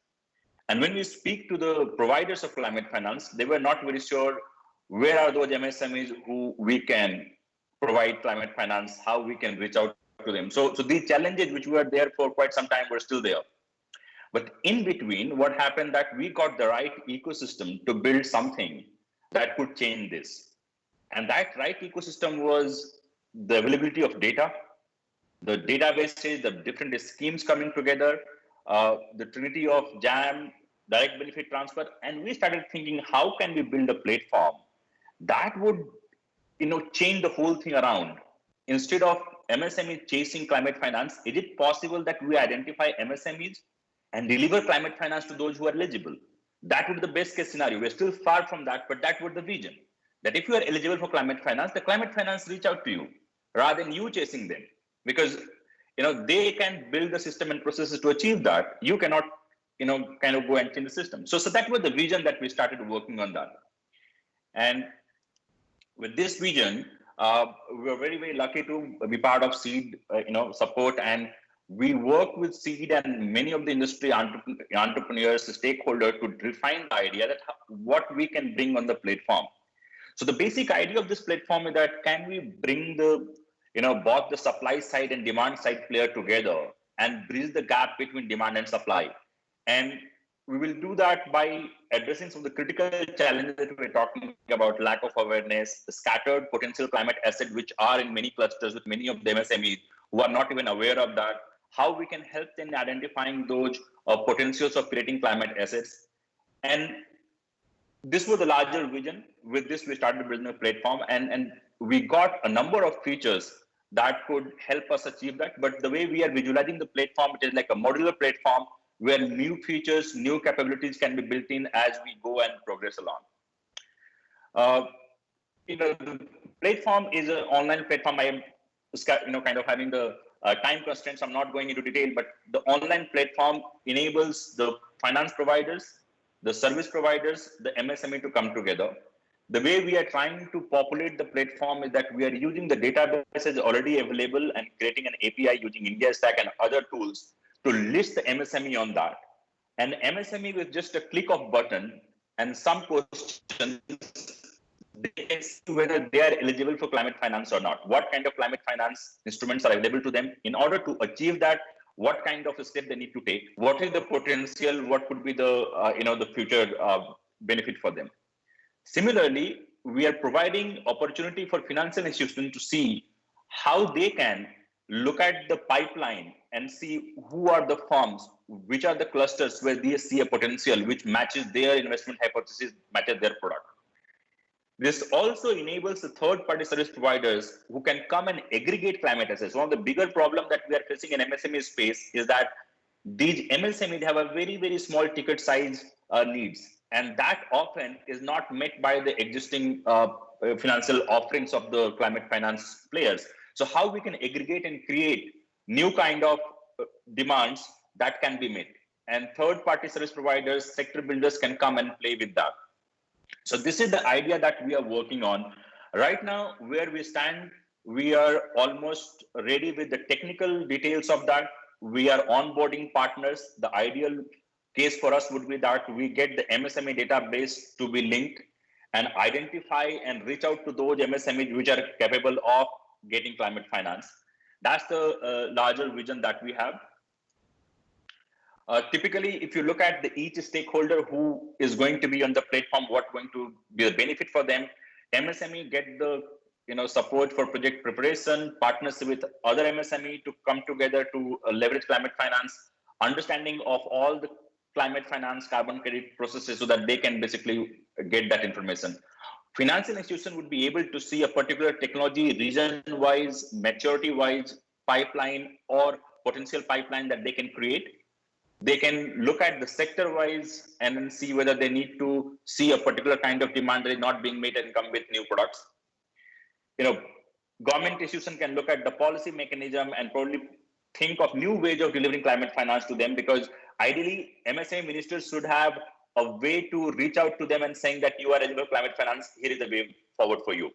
And when we speak to the providers of climate finance, they were not very sure where are those MSMEs who we can provide climate finance, how we can reach out to them. So these challenges which were there for quite some time were still there. But in between, what happened that we got the right ecosystem to build something that could change this. And that right ecosystem was the availability of data, the databases, the different schemes coming together, the trinity of JAM, direct benefit transfer. And we started thinking, how can we build a platform that would change the whole thing around? Instead of MSME chasing climate finance, is it possible that we identify MSMEs and deliver climate finance to those who are eligible? That would be the best case scenario. We're still far from that, but that would be the vision. That if you are eligible for climate finance, the climate finance reach out to you rather than you chasing them, because they can build the system and processes to achieve that. You cannot kind of go and change the system. So that was the vision that we started working on that. And with this vision, we were very, very lucky to be part of SEED, support, and we work with SEED and many of the industry entrepreneurs, stakeholders, to refine the idea that what we can bring on the platform. So the basic idea of this platform is that can we bring the, both the supply side and demand side player together and bridge the gap between demand and supply. And we will do that by addressing some of the critical challenges that we're talking about: lack of awareness, the scattered potential climate assets, which are in many clusters with many of the MSMEs who are not even aware of that, how we can help them in identifying those potentials of creating climate assets. And this was the larger vision. With this, we started building a platform, and we got a number of features that could help us achieve that. But the way we are visualizing the platform, it is like a modular platform where new features, new capabilities can be built in as we go and progress along. The platform is an online platform. I am, kind of having the time constraints, I'm not going into detail, but the online platform enables the finance providers, the service providers, the MSME to come together. The way we are trying to populate the platform is that we are using the databases already available and creating an API using India Stack and other tools to list the MSME on that. And MSME with just a click of button and some questions, they can see whether they are eligible for climate finance or not. What kind of climate finance instruments are available to them? In order to achieve that, what kind of a step they need to take? What is the potential? What could be the the future benefit for them? Similarly, we are providing opportunity for financial institutions to see how they can look at the pipeline and see who are the firms, which are the clusters where they see a potential which matches their investment hypothesis, matches their product. This also enables the third-party service providers who can come and aggregate climate assets. One of the bigger problems that we are facing in MSME space is that these MSMEs have a very, very small ticket size needs. And that often is not met by the existing financial offerings of the climate finance players. So how we can aggregate and create new kind of demands that can be met. And third-party service providers, sector builders can come and play with that. So this is the idea that we are working on. Right now, where we stand, we are almost ready with the technical details of that. We are onboarding partners. The ideal case for us would be that we get the MSME database to be linked and identify and reach out to those MSMEs which are capable of getting climate finance. That's the larger vision that we have. Typically, if you look at each stakeholder who is going to be on the platform, what's going to be the benefit for them, MSME get the support for project preparation, partnership with other MSME to come together to leverage climate finance, understanding of all the climate finance carbon credit processes so that they can basically get that information. Financial institution would be able to see a particular technology region-wise, maturity-wise pipeline or potential pipeline that they can create. They can look at the sector-wise and then see whether they need to see a particular kind of demand that is not being met and come with new products. Government institution can look at the policy mechanism and probably think of new ways of delivering climate finance to them, because ideally MSME ministers should have a way to reach out to them and saying that you are eligible for climate finance, here is the way forward for you.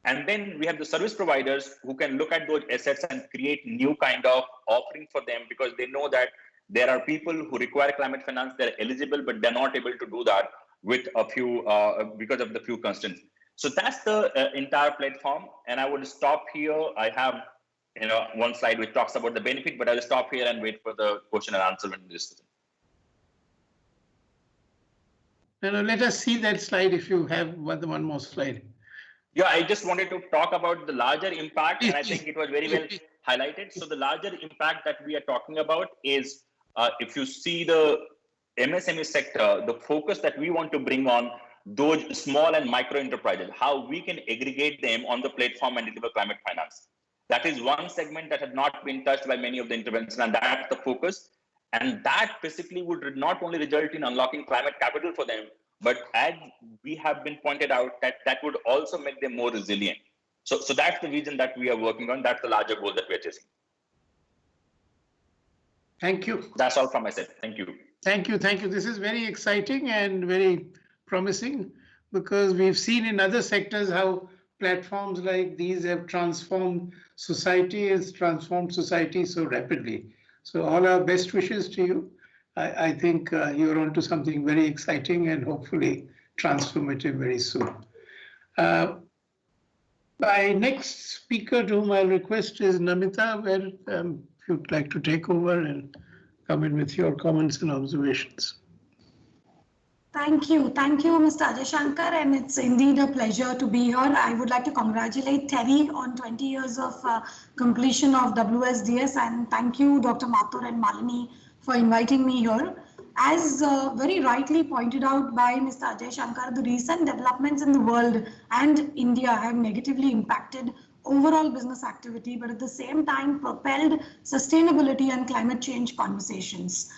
And then we have the service providers who can look at those assets and create new kind of offering for them, because they know that there are people who require climate finance, they're eligible, but they're not able to do that with a few, because of the few constraints. So that's the entire platform. And I would stop here. I have one slide which talks about the benefit, but I'll stop here and wait for the question and answer when this is. Let us see that slide if you have one more slide. Yeah, I just wanted to talk about the larger impact, and I think it was very well highlighted. So the larger impact that we are talking about is, if you see the MSME sector, the focus that we want to bring on those small and micro enterprises, how we can aggregate them on the platform and deliver climate finance. That is one segment that had not been touched by many of the interventions, and that's the focus. And that basically would not only result in unlocking climate capital for them, but as we have been pointed out, that would also make them more resilient. So that's the vision that we are working on. That's the larger goal that we are chasing. Thank you. That's all from my side. Thank you. Thank you. Thank you. This is very exciting and very promising, because we've seen in other sectors how platforms like these have transformed society, has transformed society so rapidly. So all our best wishes to you. I think you're onto something very exciting and hopefully transformative very soon. My next speaker to whom I'll request is Namita, where if you'd like to take over and come in with your comments and observations. Thank you, Mr. Ajay Shankar, and it's indeed a pleasure to be here. I would like to congratulate TERI on 20 years of completion of WSDS, and thank you, Dr. Mathur and Malini, for inviting me here. As very rightly pointed out by Mr. Ajay Shankar, the recent developments in the world and India have negatively impacted overall business activity, but at the same time propelled sustainability and climate change conversations.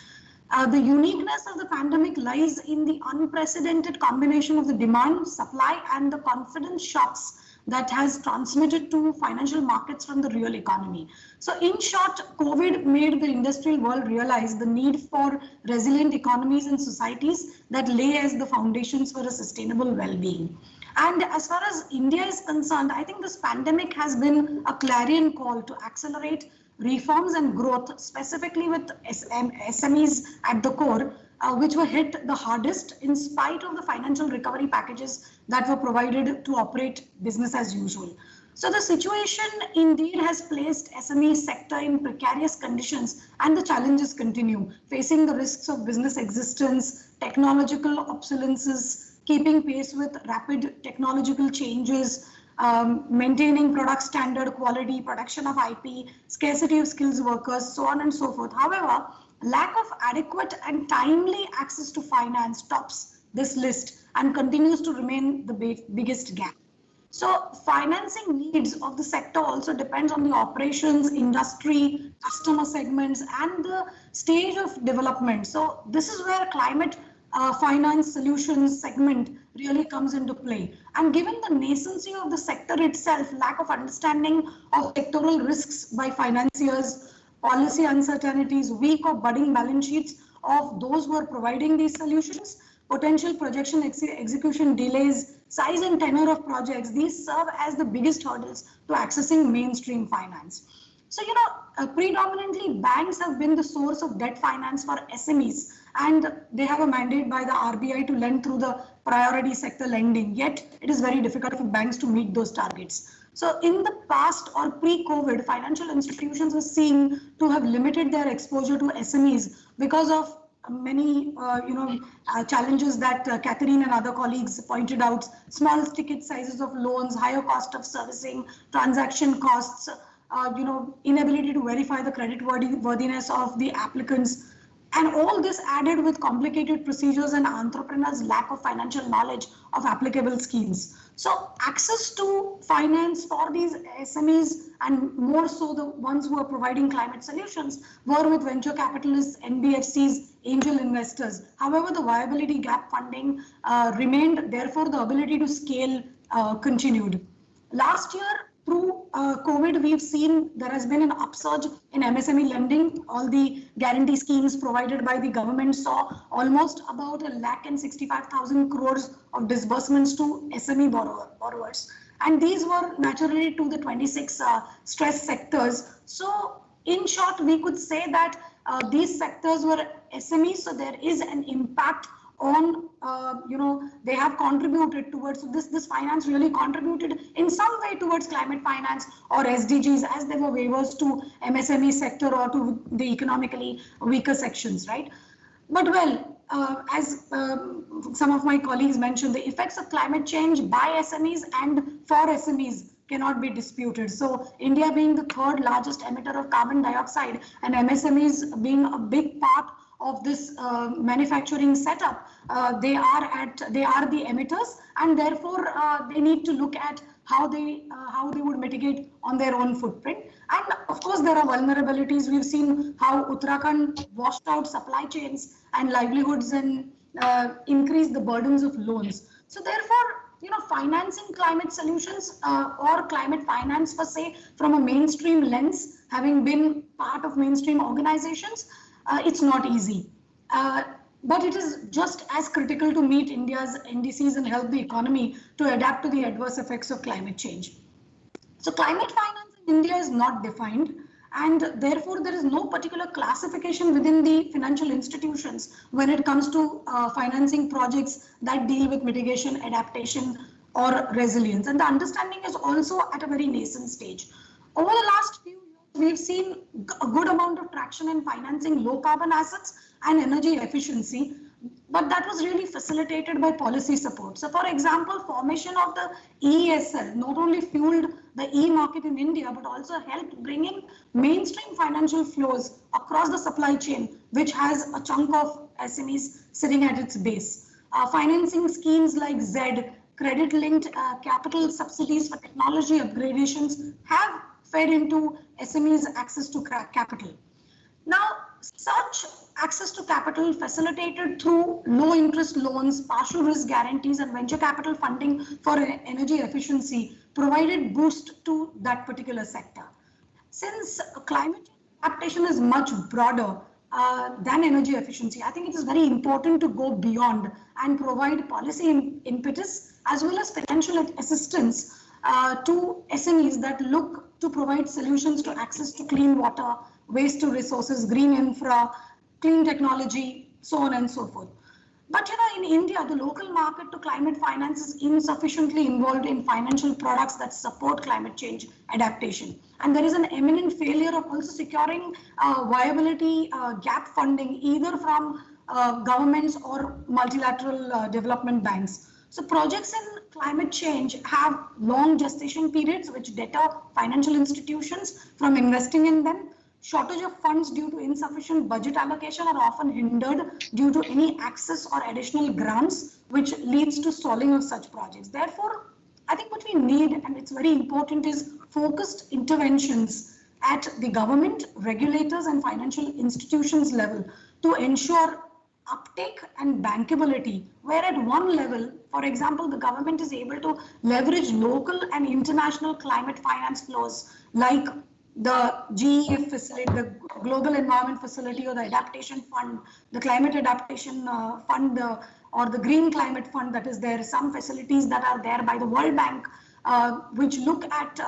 The uniqueness of the pandemic lies in the unprecedented combination of the demand, supply, and the confidence shocks that has transmitted to financial markets from the real economy. So in short, COVID made the industrial world realize the need for resilient economies and societies that lay as the foundations for a sustainable well-being. And as far as India is concerned, I think this pandemic has been a clarion call to accelerate reforms and growth, specifically with SMEs at the core, which were hit the hardest in spite of the financial recovery packages that were provided to operate business as usual. So the situation indeed has placed SME sector in precarious conditions, and the challenges continue, facing the risks of business existence, technological obsolescences, keeping pace with rapid technological changes, maintaining product standard quality, production of IP, scarcity of skills workers, so on and so forth. However, lack of adequate and timely access to finance tops this list and continues to remain the biggest gap. So financing needs of the sector also depends on the operations, industry, customer segments, and the stage of development. So this is where climate finance solutions segment really comes into play. And given the nascency of the sector itself, lack of understanding of sectoral risks by financiers, policy uncertainties, weak or budding balance sheets of those who are providing these solutions, potential projection execution delays, size and tenure of projects, these serve as the biggest hurdles to accessing mainstream finance. So, predominantly banks have been the source of debt finance for SMEs, and they have a mandate by the RBI to lend through the priority sector lending. Yet, it is very difficult for banks to meet those targets. So in the past or pre-COVID, financial institutions were seen to have limited their exposure to SMEs because of many challenges that Catherine and other colleagues pointed out: small ticket sizes of loans, higher cost of servicing, transaction costs, inability to verify the credit worthiness of the applicants. And all this added with complicated procedures and entrepreneurs' lack of financial knowledge of applicable schemes. So access to finance for these SMEs, and more so the ones who are providing climate solutions, were with venture capitalists, NBFCs, angel investors. However, the viability gap funding remained, therefore the ability to scale continued. Last year, through COVID, we've seen there has been an upsurge in MSME lending. All the guarantee schemes provided by the government saw almost about 1,65,000 crores of disbursements to SME borrowers. And these were naturally to the 26 stress sectors. So in short, we could say that these sectors were SMEs, so there is an impact on, they have contributed towards this finance really contributed in some way towards climate finance or SDGs, as there were waivers to MSME sector or to the economically weaker sections, right? But well, as some of my colleagues mentioned, the effects of climate change by SMEs and for SMEs cannot be disputed. So India being the third largest emitter of carbon dioxide and MSMEs being a big part of this manufacturing setup, they are the emitters, and therefore they need to look at how they would mitigate on their own footprint. And of course, there are vulnerabilities. We've seen how Uttarakhand washed out supply chains and livelihoods and increased the burdens of loans. So therefore, financing climate solutions or climate finance per se from a mainstream lens, having been part of mainstream organizations, it's not easy. But it is just as critical to meet India's NDCs and help the economy to adapt to the adverse effects of climate change. So climate finance in India is not defined, and therefore there is no particular classification within the financial institutions when it comes to financing projects that deal with mitigation, adaptation, or resilience. And the understanding is also at a very nascent stage. Over the last few years, we've seen a good amount of traction in financing low carbon assets and energy efficiency, but that was really facilitated by policy support. So for example, formation of the EESL not only fueled the e-market in India, but also helped bring in mainstream financial flows across the supply chain, which has a chunk of SMEs sitting at its base. Financing schemes like Z, credit-linked capital subsidies for technology upgradations have fed into SMEs' access to capital. Now, such access to capital facilitated through low interest loans, partial risk guarantees, and venture capital funding for energy efficiency provided boost to that particular sector. Since climate adaptation is much broader than energy efficiency, I think it is very important to go beyond and provide policy impetus as well as financial assistance to SMEs that look to provide solutions to access to clean water, waste to resources, green infra, clean technology, so on and so forth. But in India, the local market to climate finance is insufficiently involved in financial products that support climate change adaptation. And there is an eminent failure of also securing viability gap funding either from governments or multilateral development banks. So projects in climate change have long gestation periods which deter financial institutions from investing in them. Shortage of funds due to insufficient budget allocation are often hindered due to any access or additional grants, which leads to stalling of such projects. Therefore, I think what we need, and it's very important, is focused interventions at the government, regulators, and financial institutions level to ensure uptake and bankability, where at one level, for example, the government is able to leverage local and international climate finance flows like the GEF facility, the Global Environment Facility, or the Adaptation Fund, the Climate Adaptation Fund, or the Green Climate Fund that is there, some facilities that are there by the World Bank, which look at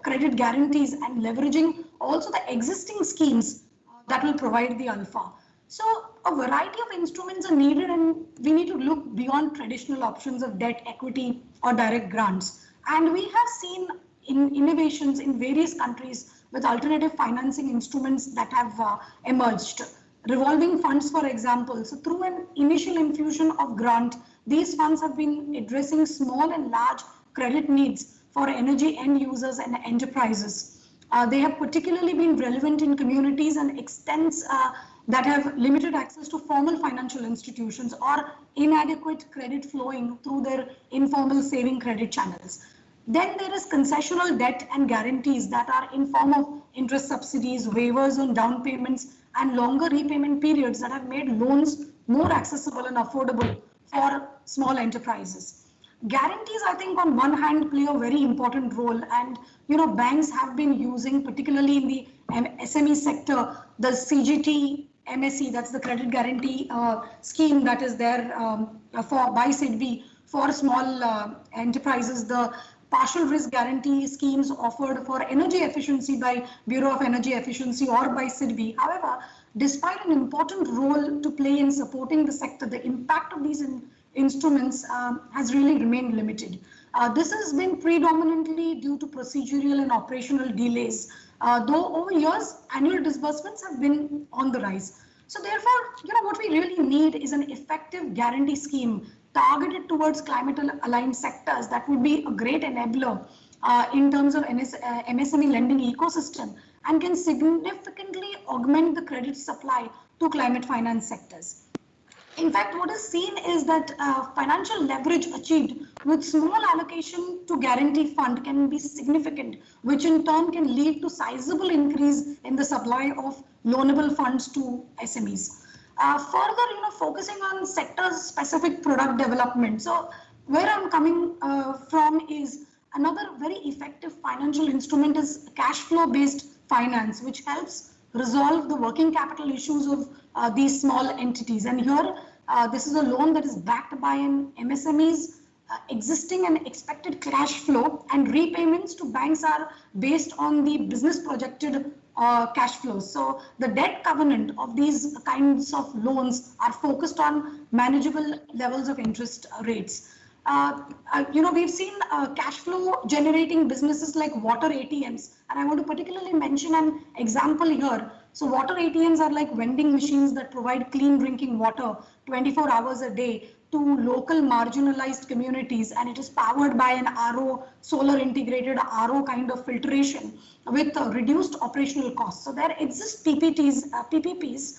credit guarantees and leveraging also the existing schemes that will provide the alpha. So a variety of instruments are needed, and we need to look beyond traditional options of debt, equity, or direct grants. And we have seen innovations in various countries with alternative financing instruments that have emerged. Revolving funds, for example. So through an initial infusion of grant, these funds have been addressing small and large credit needs for energy end users and enterprises. They have particularly been relevant in communities and extents that have limited access to formal financial institutions or inadequate credit flowing through their informal saving credit channels. Then there is concessional debt and guarantees that are in form of interest subsidies, waivers on down payments, and longer repayment periods that have made loans more accessible and affordable for small enterprises. Guarantees, I think, on one hand play a very important role, and banks have been using, particularly in the SME sector, the CGT MSE, that's the credit guarantee scheme that is there by SIDBI for small enterprises, the partial risk guarantee schemes offered for energy efficiency by Bureau of Energy Efficiency or by SIDBI. However, despite an important role to play in supporting the sector, the impact of these instruments has really remained limited. This has been predominantly due to procedural and operational delays, though over years, annual disbursements have been on the rise. So therefore, what we really need is an effective guarantee scheme targeted towards climate-aligned sectors that would be a great enabler in terms of MSME lending ecosystem and can significantly augment the credit supply to climate finance sectors. In fact, what is seen is that financial leverage achieved with small allocation to guarantee fund can be significant, which in turn can lead to sizable increase in the supply of loanable funds to SMEs. Further, focusing on sector-specific product development. So where I'm coming from is another very effective financial instrument is cash flow-based finance, which helps resolve the working capital issues of these small entities. And here, this is a loan that is backed by an MSME's existing and expected cash flow, and repayments to banks are based on the business projected cash flows. So the debt covenant of these kinds of loans are focused on manageable levels of interest rates. We've seen cash flow generating businesses like water ATMs, and I want to particularly mention an example here. So water ATMs are like vending machines that provide clean drinking water 24 hours a day to local marginalized communities, and it is powered by an RO, solar integrated RO kind of filtration with reduced operational costs. So there exist PPPs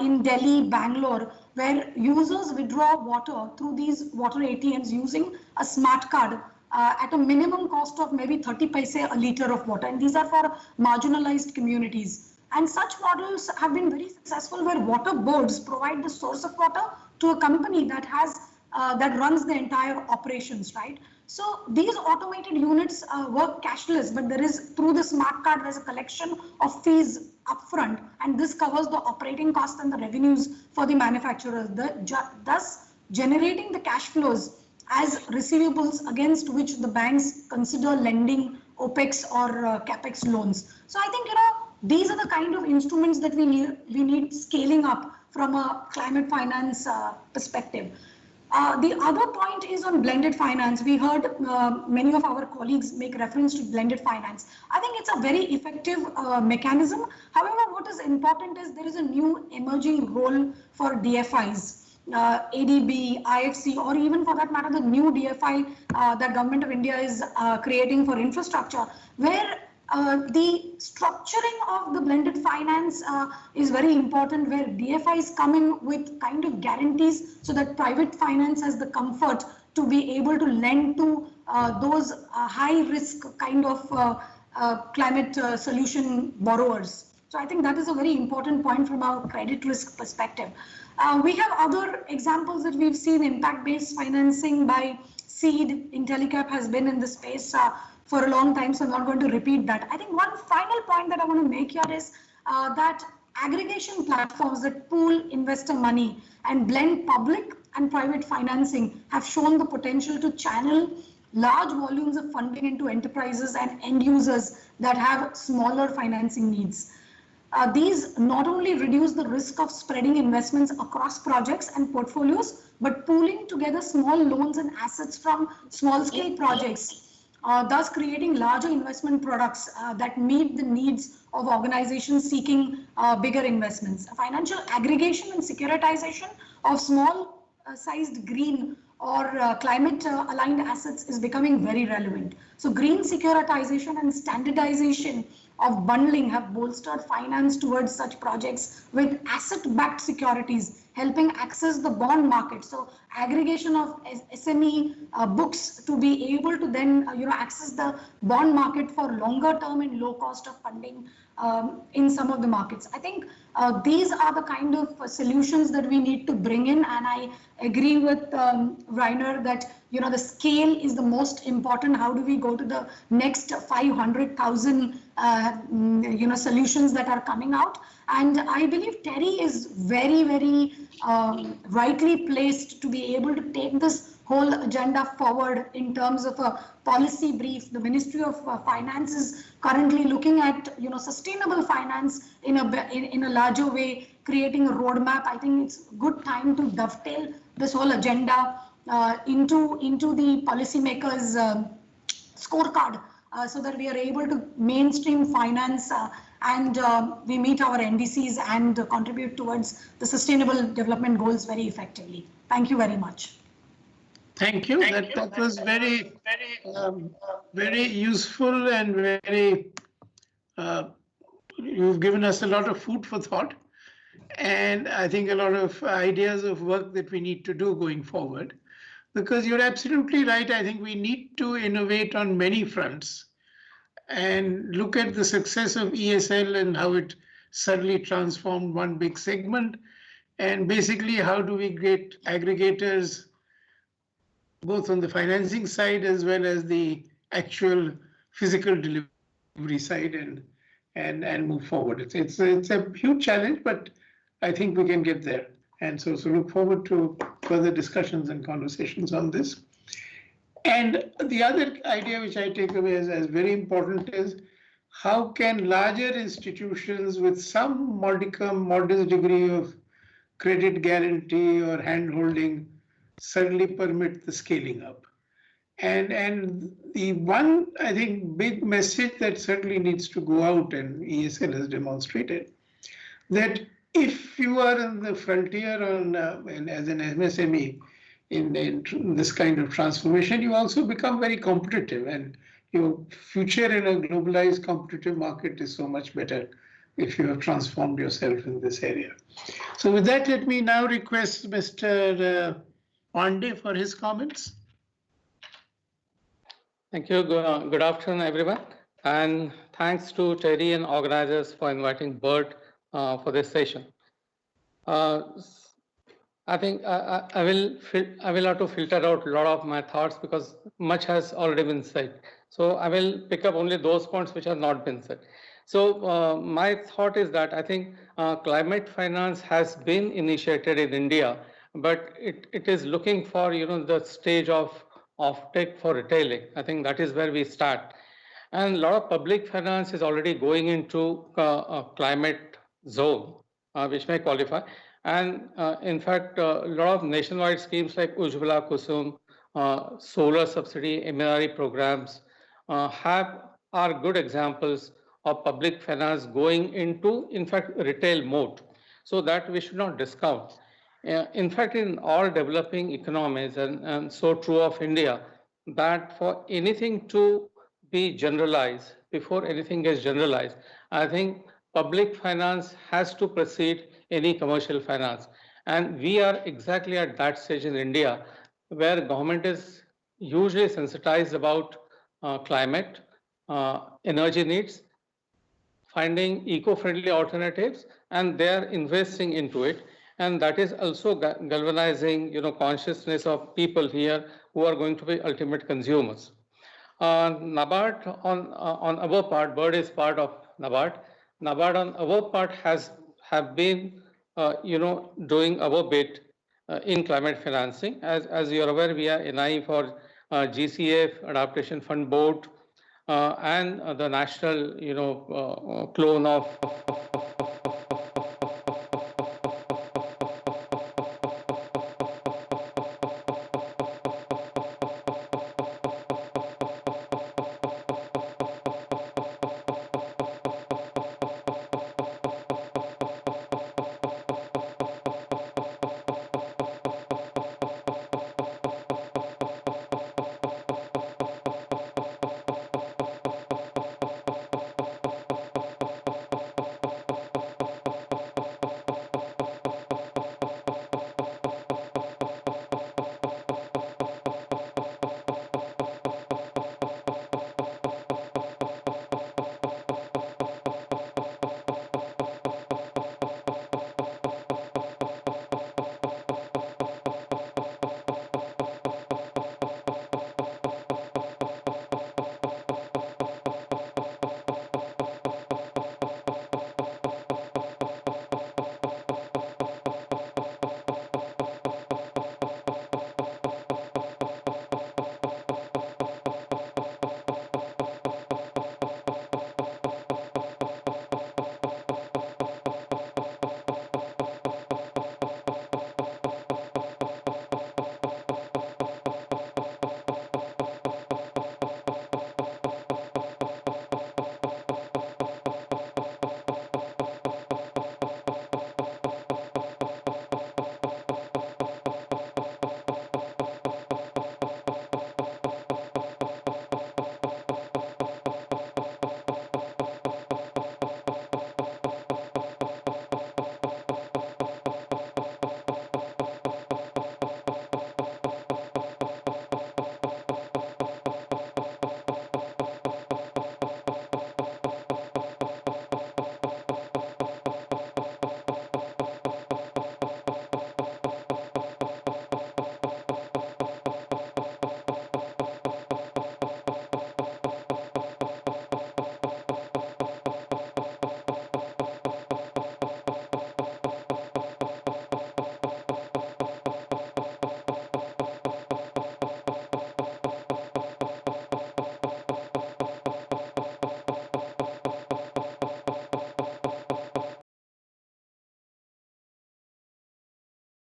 in Delhi, Bangalore, where users withdraw water through these water ATMs using a smart card at a minimum cost of maybe 30 paise a liter of water. And these are for marginalized communities. And such models have been very successful where water boards provide the source of water to a company that has that runs the entire operations, right? So these automated units work cashless, but there is through the smart card, there's a collection of fees upfront, and this covers the operating costs and the revenues for the manufacturers, thus generating the cash flows as receivables against which the banks consider lending OPEX or CAPEX loans. So I think, these are the kind of instruments that we need scaling up from a climate finance perspective. The other point is on blended finance. We heard many of our colleagues make reference to blended finance. I think it's a very effective mechanism. However, what is important is there is a new emerging role for DFIs. ADB, IFC, or even for that matter, the new DFI that Government of India is creating for infrastructure, where the structuring of the blended finance is very important, where DFIs come in with kind of guarantees so that private finance has the comfort to be able to lend to those high risk kind of climate solution borrowers. So I think that is a very important point from our credit risk perspective. We have other examples that we've seen. Impact-based financing by Seed. Intellicap has been in this space for a long time, so I'm not going to repeat that. I think one final point that I want to make here is that aggregation platforms that pool investor money and blend public and private financing have shown the potential to channel large volumes of funding into enterprises and end users that have smaller financing needs. These not only reduce the risk of spreading investments across projects and portfolios, but pooling together small loans and assets from small scale projects, thus creating larger investment products that meet the needs of organizations seeking bigger investments. Financial aggregation and securitization of small sized green or climate aligned assets is becoming very relevant. So green securitization and standardization of bundling have bolstered finance towards such projects with asset-backed securities, helping access the bond market. So aggregation of SME books to be able to then access the bond market for longer term and low cost of funding in some of the markets. I think these are the kind of solutions that we need to bring in, and I agree with Rainer that the scale is the most important. How do we go to the next 500,000 solutions that are coming out? And I believe TERI is very, very rightly placed to be able to take this whole agenda forward in terms of a policy brief. The Ministry of Finance is currently looking at sustainable finance in a larger way, creating a roadmap. I think it's a good time to dovetail this whole agenda into the policymakers' scorecard so that we are able to mainstream finance and we meet our NDCs and contribute towards the sustainable development goals very effectively. Thank you very much. Thank you. That was very, very useful and very, you've given us a lot of food for thought. And I think a lot of ideas of work that we need to do going forward, because you're absolutely right. I think we need to innovate on many fronts and look at the success of ESL and how it suddenly transformed one big segment. And basically, how do we get aggregators both on the financing side as well as the actual physical delivery side and move forward. It's a huge challenge, but I think we can get there. And so look forward to further discussions and conversations on this. And the other idea which I take away as very important is how can larger institutions with some modest degree of credit guarantee or hand-holding certainly permit the scaling up. And the one, I think, big message that certainly needs to go out, and ESL has demonstrated, that if you are on the frontier as an MSME in this kind of transformation, you also become very competitive, and your future in a globalized competitive market is so much better if you have transformed yourself in this area. So with that, let me now request Mr. Pandey for his comments. Thank you. Good afternoon, everyone. and thanks to TERI and organizers for inviting Bert for this session. I think I will have to filter out a lot of my thoughts because much has already been said. So I will pick up only those points which have not been said. So my thought is that I think climate finance has been initiated in India, but it is looking for the stage of tech for retailing. I think that is where we start. And a lot of public finance is already going into a climate zone, which may qualify. And in fact, a lot of nationwide schemes like Ujjwala Kusum, solar subsidy, MNRE programs are good examples of public finance going into, in fact, retail mode. So that we should not discount. In fact, in all developing economies, and so true of India, that for anything to be generalized, before anything gets generalized, I think public finance has to precede any commercial finance. And we are exactly at that stage in India where government is hugely sensitized about climate, energy needs, finding eco-friendly alternatives, and they are investing into it. And that is also galvanizing, consciousness of people here who are going to be ultimate consumers. NABARD on our part, Bird is part of NABARD. NABARD on our part have been, doing our bit in climate financing. As you're aware, we are NI for GCF, Adaptation Fund Board, and the national, clone of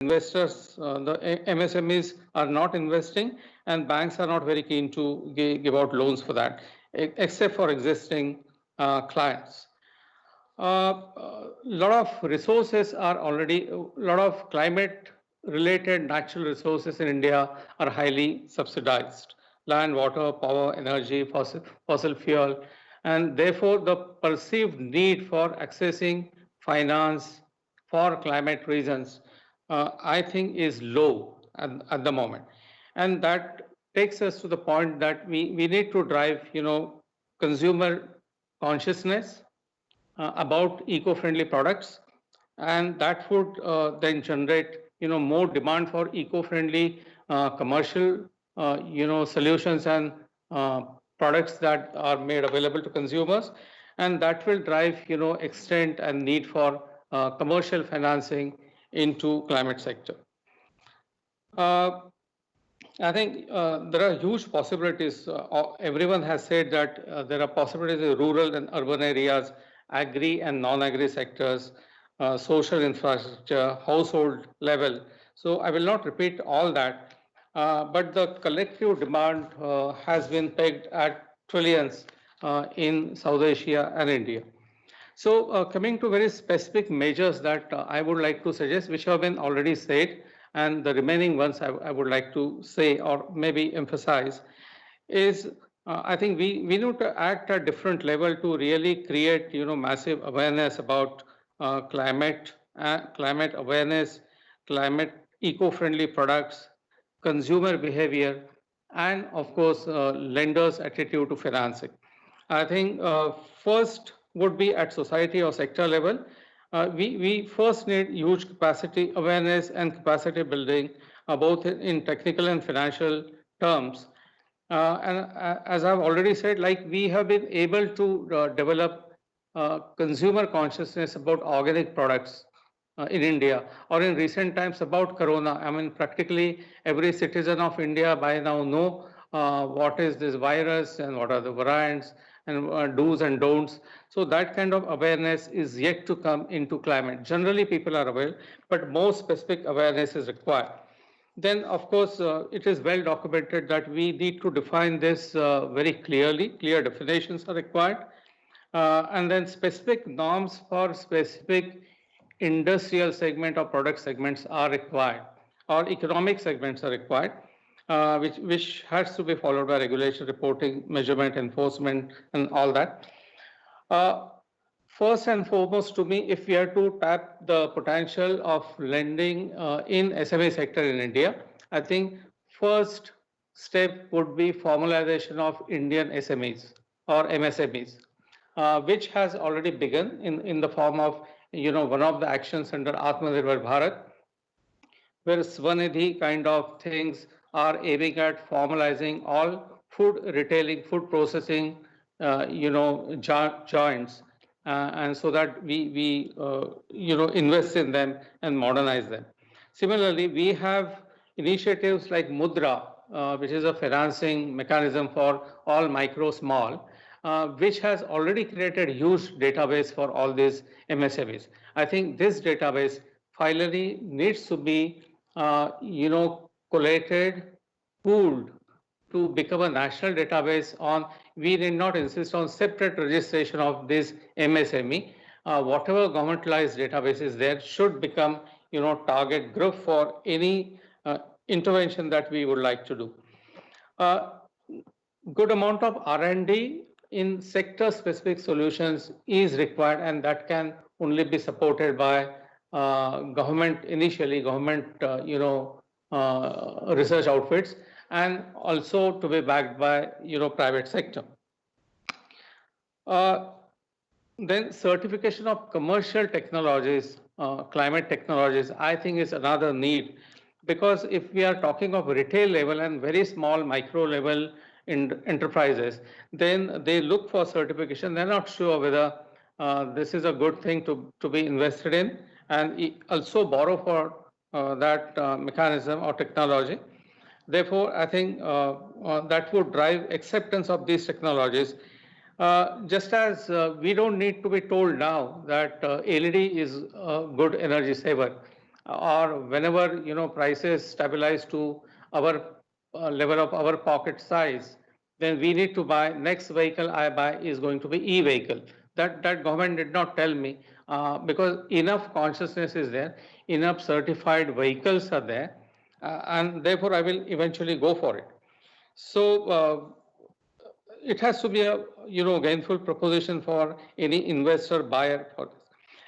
investors, the MSMEs are not investing, and banks are not very keen to give out loans for that, except for existing clients. A lot of resources are already, a lot of climate related natural resources in India are highly subsidized: land, water, power, energy, fossil fuel, and therefore the perceived need for accessing finance for climate reasons, I think, is low at the moment. And that takes us to the point that we need to drive, consumer consciousness about eco-friendly products, and that would then generate more demand for eco-friendly commercial solutions and products that are made available to consumers, and that will drive extent and need for commercial financing into climate sector. I think there are huge possibilities. Everyone has said that there are possibilities in rural and urban areas, agri and non-agri sectors, social infrastructure, household level. So I will not repeat all that, but the collective demand has been pegged at trillions in South Asia and India. So coming to very specific measures that I would like to suggest, which have been already said, and the remaining ones I would like to say or maybe emphasize, is I think we need to act at different level to really create massive awareness about climate awareness, climate eco-friendly products, consumer behavior, and of course lenders' attitude to financing. I think first would be at society or sector level. We first need huge capacity awareness and capacity building, both in technical and financial terms. And as I've already said, like we have been able to develop consumer consciousness about organic products in India, or in recent times about Corona. I mean, practically every citizen of India by now know what is this virus and what are the variants and do's and don'ts. So that kind of awareness is yet to come into climate. Generally, people are aware, but more specific awareness is required. Then, of course, it is well documented that we need to define this very clearly. Clear definitions are required. And then specific norms for specific industrial segment or product segments are required, or economic segments are required, which has to be followed by regulation, reporting, measurement, enforcement, and all that. First and foremost, to me, if we are to tap the potential of lending in SME sector in India, I think first step would be formalization of Indian SMEs or MSMEs, which has already begun in the form of one of the actions under Atmanirbhar Bharat, where Swanidhi kind of things are aiming at formalizing all food retailing, food processing, joints, and so that we invest in them and modernize them. Similarly, we have initiatives like Mudra, which is a financing mechanism for all micro, small, which has already created huge database for all these MSMEs. I think this database finally needs to be, collated, pooled to become a national database on. We did not insist on separate registration of this MSME. Whatever governmentalized database is there should become, target group for any intervention that we would like to do. Good amount of R&D in sector-specific solutions is required, and that can only be supported by government, research outfits, and also to be backed by private sector. Then certification of commercial technologies, climate technologies, I think is another need, because if we are talking of retail level and very small micro level in enterprises, then they look for certification. They're not sure whether this is a good thing to be invested in, and also borrow for that mechanism or technology. Therefore, I think that would drive acceptance of these technologies. Just as we don't need to be told now that LED is a good energy saver, or whenever prices stabilize to our level of our pocket size, then we need to buy, next vehicle I buy is going to be e-vehicle. That government did not tell me, because enough consciousness is there, enough certified vehicles are there, and therefore I will eventually go for it. So it has to be a gainful proposition for any investor buyer for this.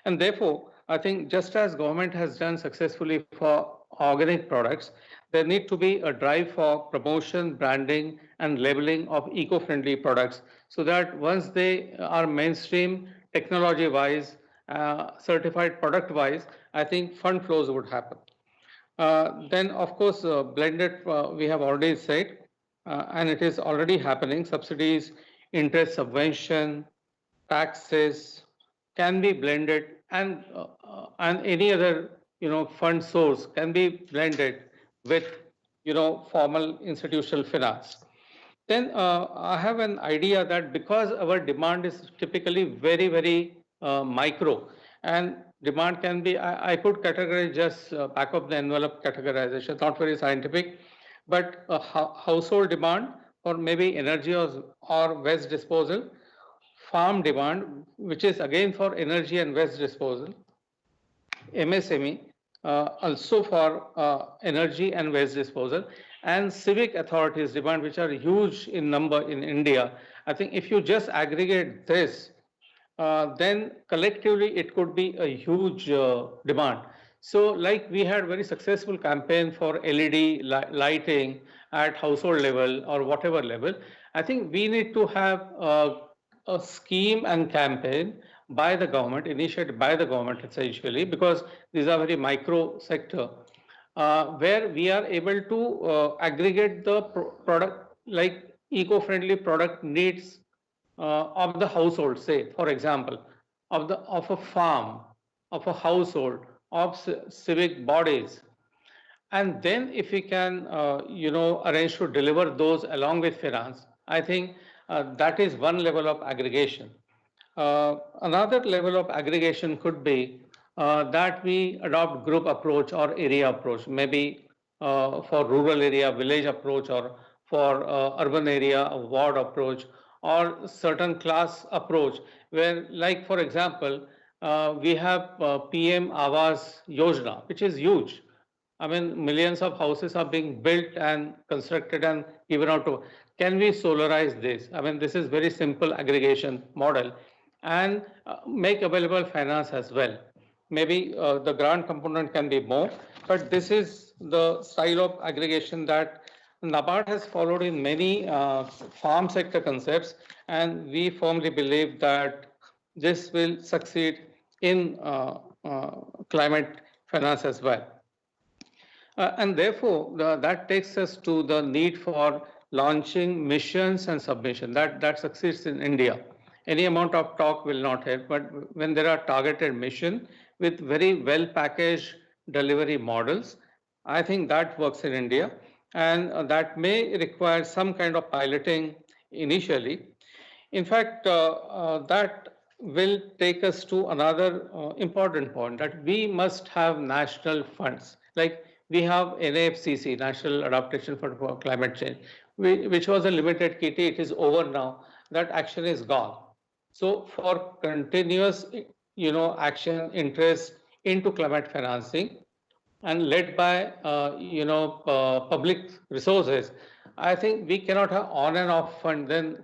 And therefore, I think just as government has done successfully for organic products, there need to be a drive for promotion, branding, and labeling of eco-friendly products so that once they are mainstream technology-wise, certified product-wise, I think fund flows would happen. Then, of course, blended, we have already said, and it is already happening, subsidies, interest subvention, taxes can be blended, and any other fund source can be blended with formal institutional finance. Then I have an idea that because our demand is typically very micro, and demand can be, I could categorize just back of the envelope categorization, not very scientific, but a household demand for maybe energy or waste disposal, farm demand, which is again for energy and waste disposal, MSME, also for energy and waste disposal, and civic authorities demand, which are huge in number in India. I think if you just aggregate this, then collectively it could be a huge demand. So like we had very successful campaign for LED lighting at household level or whatever level, I think we need to have a scheme and campaign by the government, initiated by the government essentially, because these are very micro sector, where we are able to aggregate the product, like eco-friendly product needs of the household, say, for example, of a farm, of a household, of civic bodies. And then if we can, arrange to deliver those along with finance, I think that is one level of aggregation. Another level of aggregation could be that we adopt group approach or area approach, maybe for rural area, village approach, or for urban area, a ward approach, or certain class approach, where, like, for example, we have PM Awas Yojana, which is huge. I mean, millions of houses are being built and constructed and given out to. Can we solarize this? I mean, this is very simple aggregation model, and make available finance as well. Maybe the grant component can be more, but this is the style of aggregation that NABARD has followed in many farm sector concepts, and we firmly believe that this will succeed in climate finance as well. And therefore, that takes us to the need for launching missions and submission. That succeeds in India. Any amount of talk will not help, but when there are targeted mission with very well packaged delivery models, I think that works in India, and that may require some kind of piloting initially. In fact, that will take us to another important point, that we must have national funds. Like we have NAFCC, National Adaptation Fund for Climate Change, which was a limited kitty. It is over now. That action is gone. So for continuous, action, interest into climate financing, and led by, public resources, I think we cannot have on and off fund. Then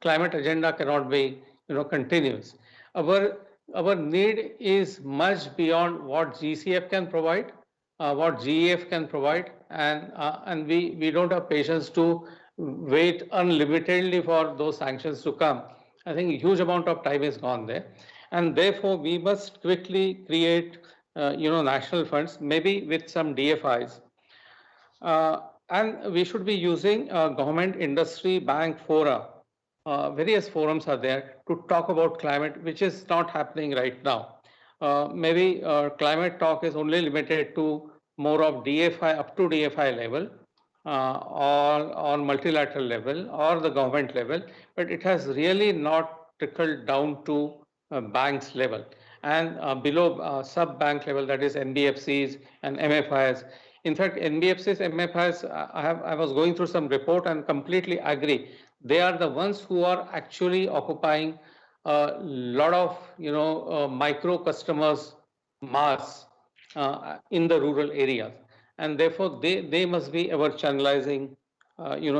climate agenda cannot be, continuous. Our need is much beyond what GCF can provide, what GEF can provide, and we don't have patience to wait unlimitedly for those sanctions to come. I think a huge amount of time is gone there, and therefore we must quickly create, national funds, maybe with some DFIs, and we should be using government, industry, bank fora. Various forums are there to talk about climate, which is not happening right now. Maybe climate talk is only limited to more of DFI, up to DFI level, or on multilateral level or the government level, but it has really not trickled down to banks level and below sub-bank level, that is NBFCs and MFIs. In fact, NBFCs, MFIs, I was going through some report and completely agree. They are the ones who are actually occupying a lot of, micro customers mass in the rural areas, and therefore they must be our channelizing,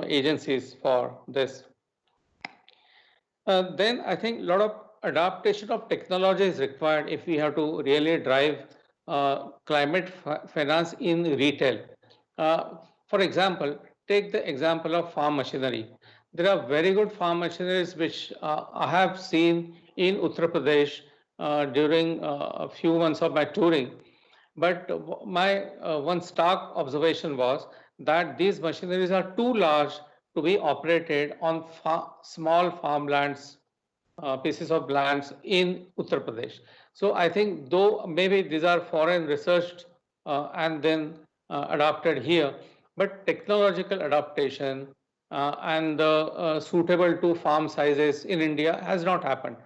agencies for this. Then I think a lot of adaptation of technology is required if we have to really drive climate finance in retail. For example, take the example of farm machinery. There are very good farm machineries which I have seen in Uttar Pradesh during a few months of my touring. But my one stark observation was that these machineries are too large to be operated on small farmlands, pieces of lands in Uttar Pradesh. So I think though maybe these are foreign researched and then adapted here, but technological adaptation and suitable to farm sizes in India has not happened.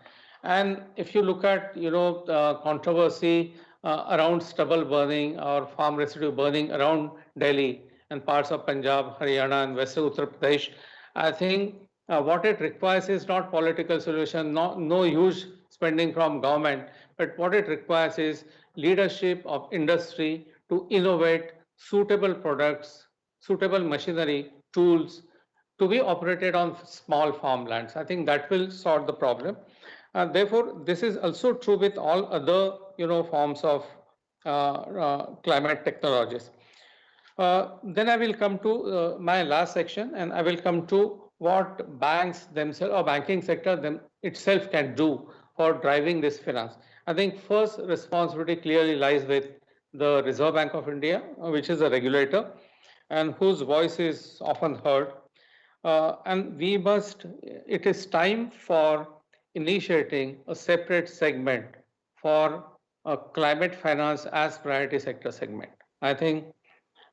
And if you look at, the controversy around stubble burning or farm residue burning around Delhi and parts of Punjab, Haryana, and Western Uttar Pradesh, I think what it requires is not political solution, no huge spending from government, but what it requires is leadership of industry to innovate suitable products, suitable machinery, tools to be operated on small farmlands. I think that will solve the problem. Therefore, this is also true with all other, forms of climate technologies. Then I will come to my last section, and I will come to what banks themselves or banking sector itself can do for driving this finance. I think first responsibility clearly lies with the Reserve Bank of India, which is a regulator and whose voice is often heard. And it is time for initiating a separate segment for climate finance as priority sector segment. I think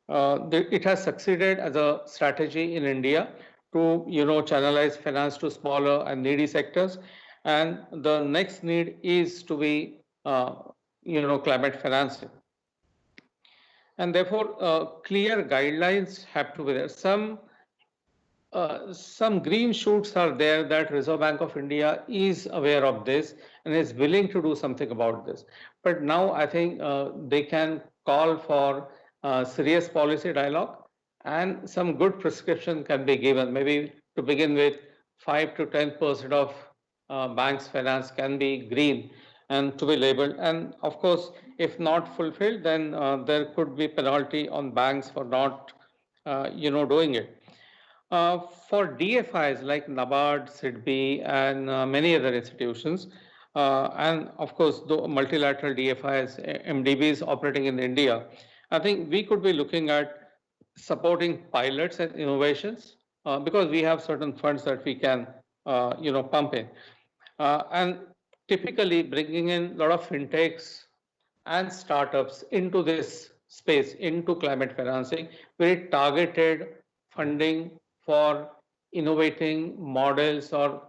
it has succeeded as a strategy in India to, channelize finance to smaller and needy sectors. And the next need is to be, climate financing. And therefore, clear guidelines have to be there. Some green shoots are there that Reserve Bank of India is aware of this and is willing to do something about this. But now I think they can call for serious policy dialogue, and some good prescription can be given. Maybe to begin with, 5 to 10% of banks' finance can be green and to be labeled. And of course, if not fulfilled, then there could be penalty on banks for not, doing it. For DFIs like NABARD, SIDBI, and many other institutions, and of course, the multilateral DFIs, MDBs operating in India, I think we could be looking at supporting pilots and innovations because we have certain funds that we can, pump in. And typically bringing in a lot of fintechs and startups into this space, into climate financing, very targeted funding for innovating models or,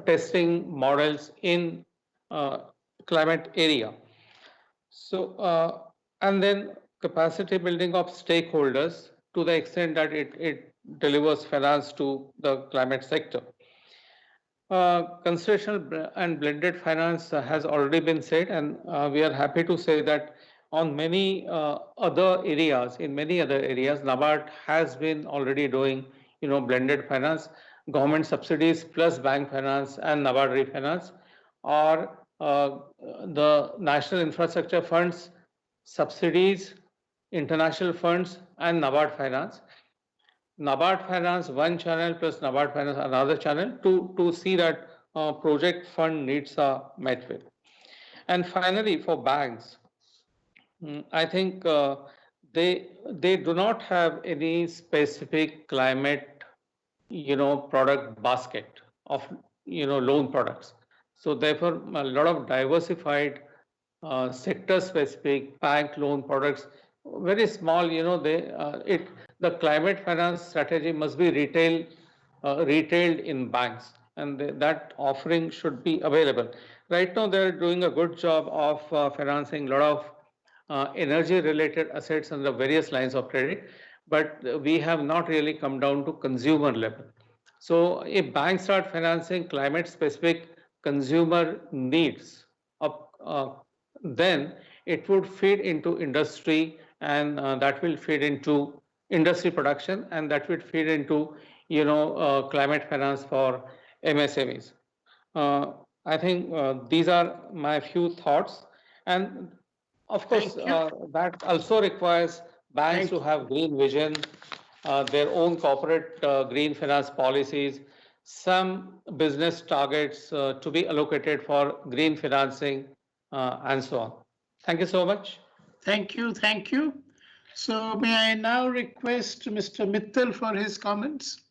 testing models in climate area. So, and then capacity building of stakeholders to the extent that it delivers finance to the climate sector. Concessional and blended finance has already been said, and we are happy to say that on many other areas, NABARD has been already doing, blended finance, government subsidies plus bank finance and NABARD refinance, or the national infrastructure funds, subsidies, international funds, and NABARD finance. NABARD finance one channel plus NABARD finance another channel to see that project fund needs are met with. And finally, for banks, I think they do not have any specific climate, product basket of, loan products. So therefore, a lot of diversified sector-specific bank loan products, very small, the climate finance strategy must be retailed in banks, and that offering should be available. Right now, they're doing a good job of financing a lot of energy-related assets under various lines of credit, but we have not really come down to consumer level. So if banks start financing climate-specific consumer needs, then it would feed into industry, and that will feed into industry production, and that would feed into, climate finance for MSMEs. I think these are my few thoughts. And Of course, Thank you. that also requires banks to have green vision, their own corporate green finance policies, some business targets to be allocated for green financing, and so on. Thank you so much. Thank you. Thank you. So may I now request Mr. Mittal for his comments?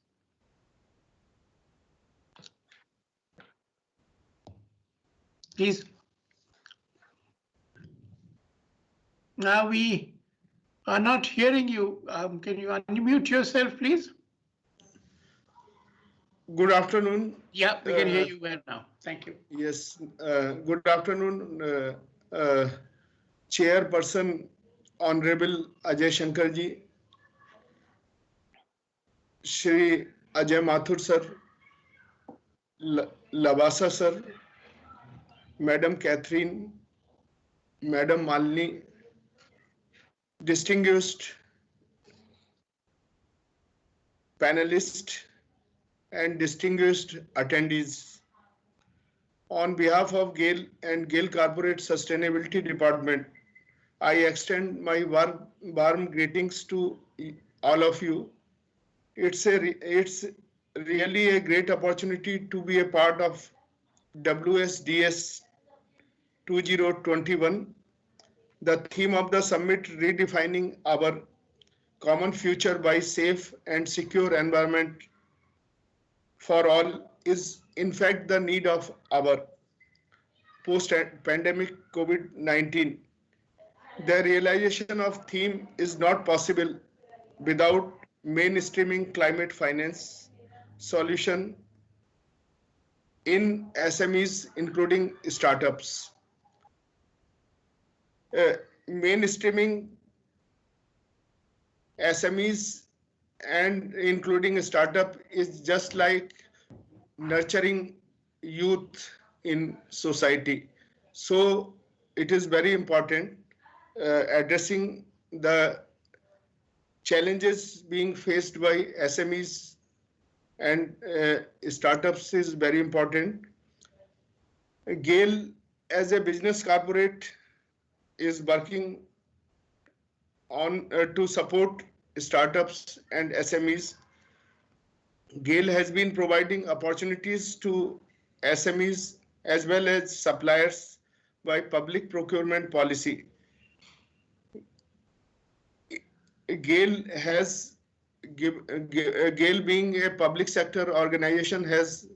Please. Now we are not hearing you. Can you unmute yourself, please? Good afternoon. Yeah, we can hear you well now. Thank you. Yes, good afternoon, Chairperson, Honorable Ajay Shankar ji, Shri Ajay Mathur sir, Lavasa sir, Madam Catherine, Madam Malini, distinguished panelists and distinguished attendees. On behalf of GAIL and GAIL Corporate Sustainability Department, I extend my warm greetings to all of you. It's really a great opportunity to be a part of WSDS 2021. The theme of the summit, redefining our common future by safe and secure environment for all, is in fact the need of our post-pandemic COVID-19. The realization of theme is not possible without mainstreaming climate finance solution in SMEs, including startups. Mainstreaming SMEs and including a startup is just like nurturing youth in society. So it is very important addressing the challenges being faced by SMEs and startups is very important. GAIL as a business corporate is working on to support startups and SMEs. GAIL has been providing opportunities to SMEs as well as suppliers by public procurement policy. GAIL being a public sector organization has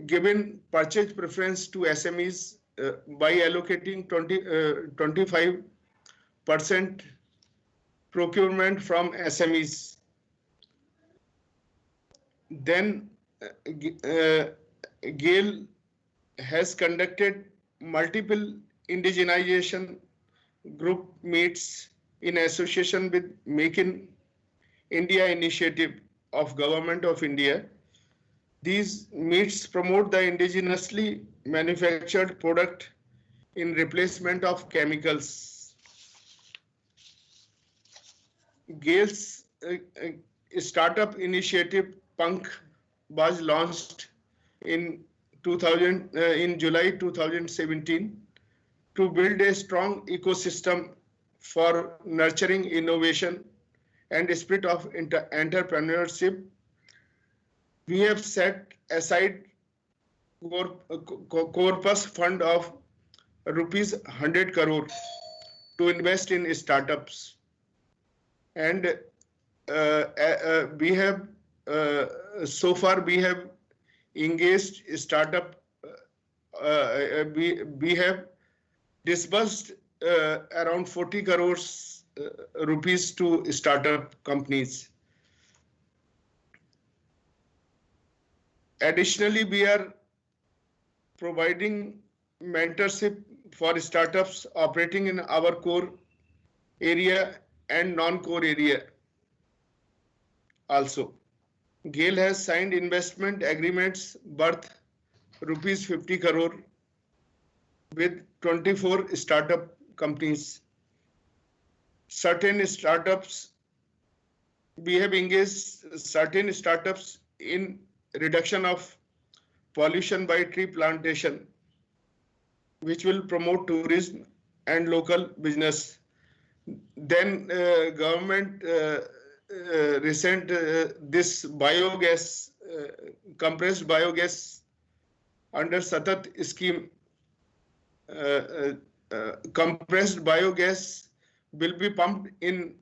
given purchase preference to SMEs by allocating 25% procurement from SMEs. Then GAIL has conducted multiple indigenization group meets in association with Make in India initiative of Government of India. These meets promote the indigenously manufactured product in replacement of chemicals. GAIL's startup initiative Punk was launched in July 2017 to build a strong ecosystem for nurturing innovation and spirit of entrepreneurship. We have set aside corpus fund of rupees 100 crore to invest in startups, and we have so far we have engaged startup. We have disbursed around 40 crores rupees to startup companies. Additionally, we are providing mentorship for startups operating in our core area and non-core area also. GAIL has signed investment agreements worth rupees 50 crore with 24 startup companies. Certain startups, we have engaged certain startups in reduction of pollution by tree plantation, which will promote tourism and local business. Then government recent this biogas, compressed biogas under Satat scheme, compressed biogas will be pumped in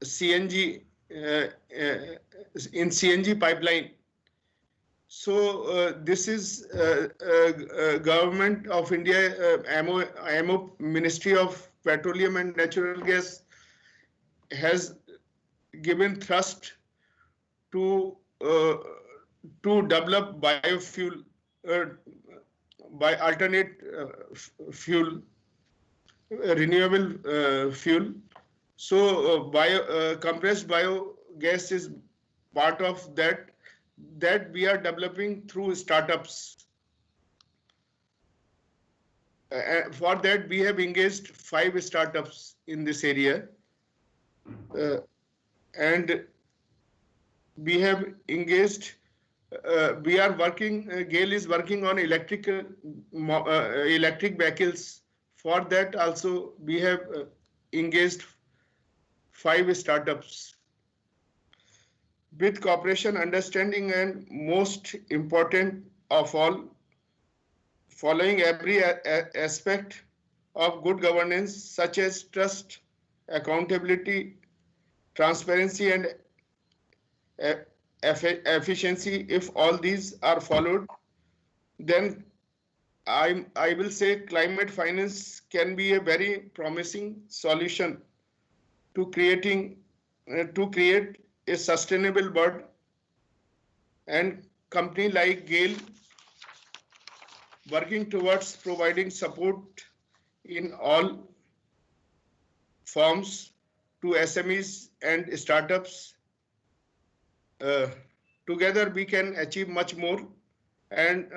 CNG pipeline. So this is Government of India, MO Ministry of Petroleum and Natural Gas has given thrust to develop biofuel by alternate fuel, renewable fuel. So compressed biogas is part of that we are developing through startups. For that, we have engaged 5 startups in this area, and we have engaged. We are working. GAIL is working on electric vehicles. For that, also we have engaged 5 startups. With cooperation, understanding, and most important of all, following every aspect of good governance, such as trust, accountability, transparency, and efficiency. If all these are followed, then I will say climate finance can be a very promising solution to create a sustainable world, and company like GAIL working towards providing support in all forms to SMEs and startups. Together we can achieve much more, and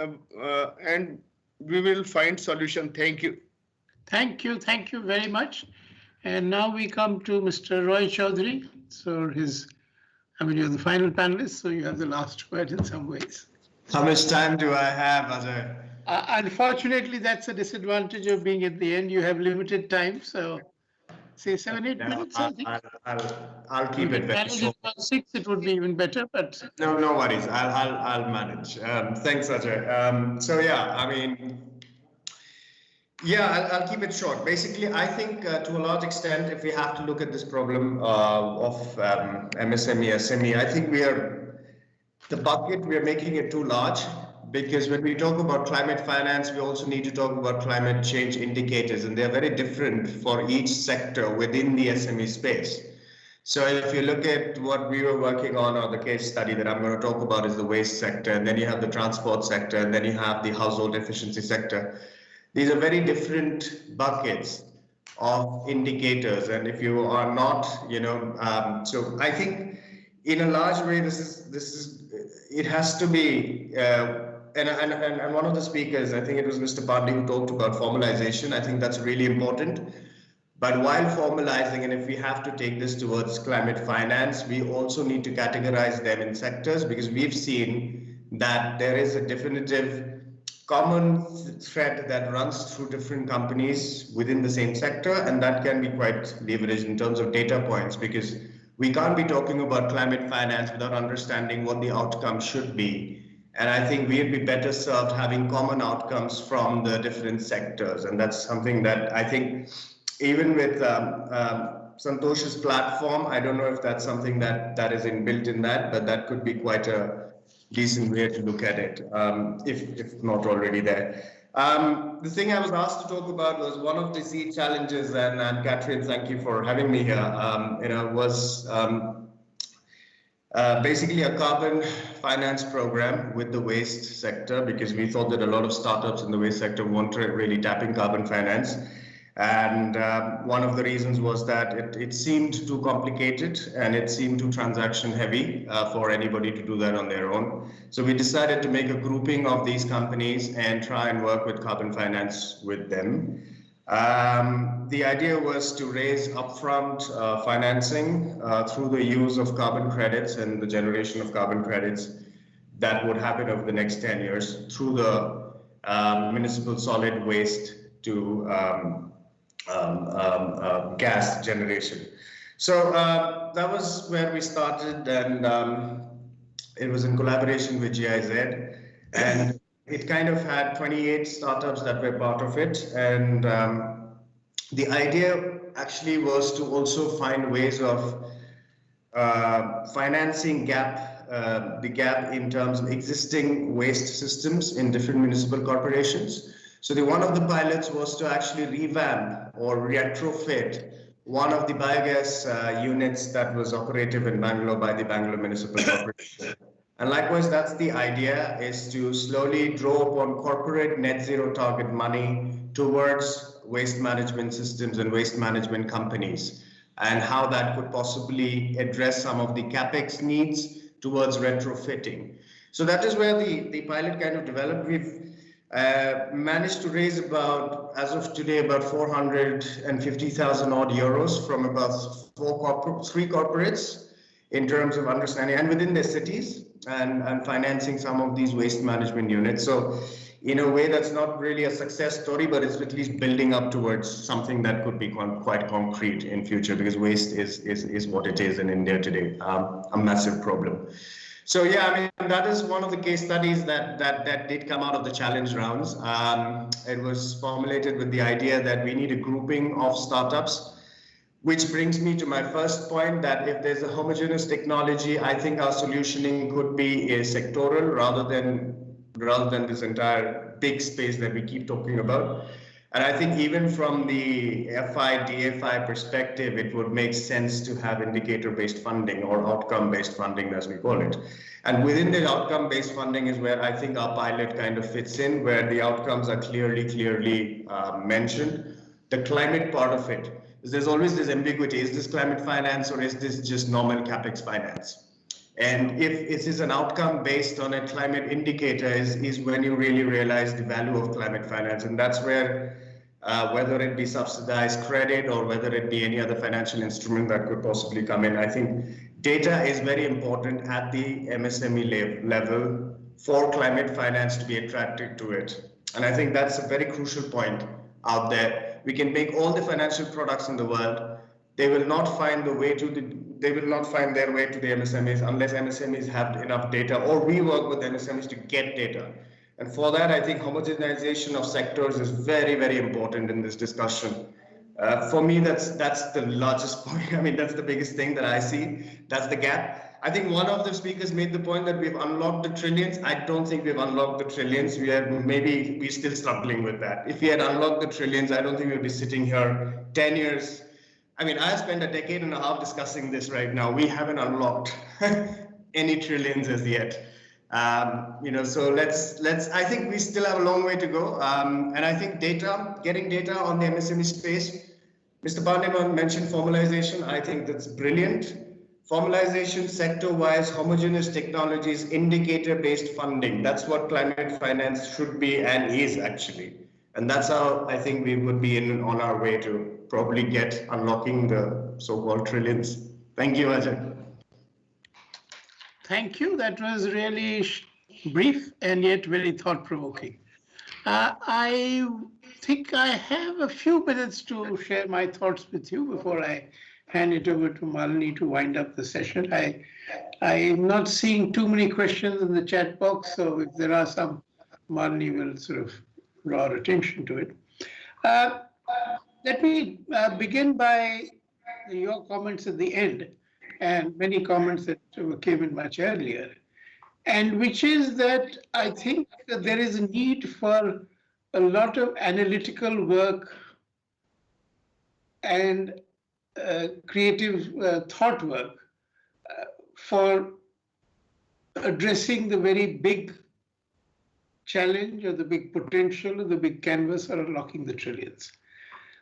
we will find solution. Thank you. Thank you very much. And now we come to Mr. Roy Chaudhary. So you're the final panelist, so you have the last word in some ways. How much time do I have, Ajay? Unfortunately, that's a disadvantage of being at the end. You have limited time, so say 7-8 minutes. I think. I'll keep it very short. If 6, it would be even better. But no worries. I'll manage. Thanks, Ajay. I'll keep it short. Basically, I think to a large extent, if we have to look at this problem of MSME, SME, I think the bucket, we are making it too large, because when we talk about climate finance, we also need to talk about climate change indicators, and they're very different for each sector within the SME space. So if you look at what we were working on, or the case study that I'm going to talk about is the waste sector, and then you have the transport sector, and then you have the household efficiency sector. These are very different buckets of indicators, and if you are not, so I think in a large way, it has to be, and one of the speakers, I think it was Mr. Pandey, who talked about formalization. I think that's really important. But while formalizing, and if we have to take this towards climate finance, we also need to categorize them in sectors, because we've seen that there is a definitive common thread that runs through different companies within the same sector, and that can be quite leveraged in terms of data points, because we can't be talking about climate finance without understanding what the outcome should be. And I think we'd be better served having common outcomes from the different sectors. And that's something that I think, even with Santosh's platform, I don't know if that's something that is inbuilt in that, but that could be quite a decent way to look at it, if not already there. The thing I was asked to talk about was one of the seed challenges, and Catherine, thank you for having me here, was basically a carbon finance program with the waste sector, because we thought that a lot of startups in the waste sector weren't really tapping carbon finance. And one of the reasons was that it seemed too complicated, and it seemed too transaction heavy for anybody to do that on their own. So we decided to make a grouping of these companies and try and work with carbon finance with them. The idea was to raise upfront financing through the use of carbon credits and the generation of carbon credits that would happen over the next 10 years through the municipal solid waste to gas generation. So that was where we started, and it was in collaboration with GIZ, and it kind of had 28 startups that were part of it, and the idea actually was to also find ways of financing the gap in terms of existing waste systems in different municipal corporations. So one of the pilots was to actually revamp or retrofit one of the biogas units that was operative in Bangalore by the Bangalore Municipal Corporation. And likewise, that's the idea, is to slowly draw upon corporate net zero target money towards waste management systems and waste management companies, and how that could possibly address some of the capex needs towards retrofitting. So that is where the pilot kind of developed. We've managed to raise about, as of today, about 450,000 odd euros from about three corporates in terms of understanding and within their cities, and financing some of these waste management units. So in a way, that's not really a success story, but it's at least building up towards something that could be quite concrete in future, because waste is what it is in India today, a massive problem. So yeah, I mean, that is one of the case studies that did come out of the challenge rounds. It was formulated with the idea that we need a grouping of startups, which brings me to my first point, that if there's a homogeneous technology, I think our solutioning could be a sectoral rather than this entire big space that we keep talking about. And I think even from the FI, DFI perspective, it would make sense to have indicator-based funding or outcome-based funding, as we call it. And within the outcome-based funding is where I think our pilot kind of fits in, where the outcomes are clearly mentioned. The climate part of it, there's always this ambiguity. Is this climate finance or is this just normal capex finance? And if it is an outcome based on a climate indicator is when you really realize the value of climate finance. And that's where, whether it be subsidized credit or whether it be any other financial instrument that could possibly come in, I think data is very important at the MSME level for climate finance to be attracted to it. And I think that's a very crucial point out there. We can make all the financial products in the world. They will not find their way to the MSMEs unless MSMEs have enough data, or we work with MSMEs to get data. And for that, I think homogenization of sectors is very important in this discussion. For me, that's the largest point. I mean, that's the biggest thing that I see. That's the gap. I think one of the speakers made the point that we've unlocked the trillions. I don't think we've unlocked the trillions. We're still struggling with that. If we had unlocked the trillions, I don't think we'd be sitting here 10 years. I mean, I spent a decade and a half discussing this right now. We haven't unlocked any trillions as yet. So I think we still have a long way to go. And I think getting data on the MSME space, Mr. Pandey mentioned formalization. I think that's brilliant. Formalization, sector-wise, homogeneous technologies, indicator-based funding. That's what climate finance should be and is actually. And that's how I think we would be on our way to probably unlocking the so-called trillions. Thank you, Ajay. Thank you. That was really brief and yet very thought-provoking. I think I have a few minutes to share my thoughts with you before I hand it over to Malini to wind up the session. I'm not seeing too many questions in the chat box, so if there are some, Malini will sort of draw our attention to it. Let me begin by your comments at the end, and many comments that came in much earlier, and which is that I think that there is a need for a lot of analytical work and creative thought work for addressing the very big challenge or the big potential or the big canvas or unlocking the trillions.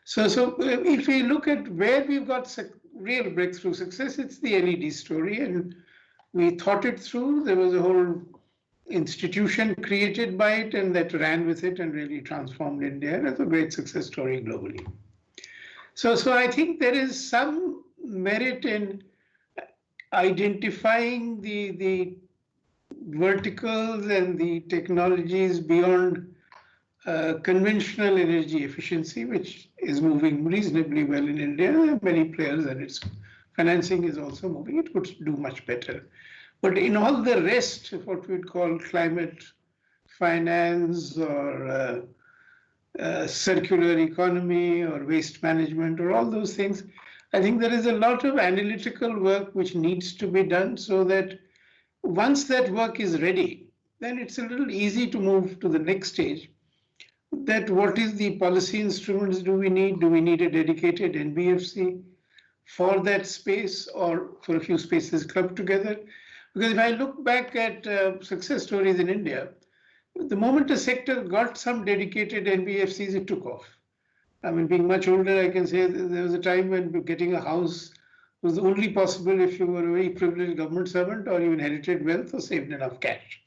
So if we look at where we've got real breakthrough success, it's the LED story, and we thought it through. There was a whole institution created by it and that ran with it and really transformed India as a great success story globally. So I think there is some merit in identifying the verticals and the technologies beyond conventional energy efficiency, which is moving reasonably well in India. There are many players, and its financing is also moving. It could do much better. But in all the rest of what we'd call climate finance or circular economy or waste management or all those things, I think there is a lot of analytical work which needs to be done so that once that work is ready, then it's a little easy to move to the next stage. That what is the policy instruments do we need? Do we need a dedicated NBFC for that space or for a few spaces clubbed together? Because if I look back at success stories in India, the moment a sector got some dedicated NBFCs, it took off. I mean, being much older, I can say there was a time when getting a house was only possible if you were a very privileged government servant or you inherited wealth or saved enough cash.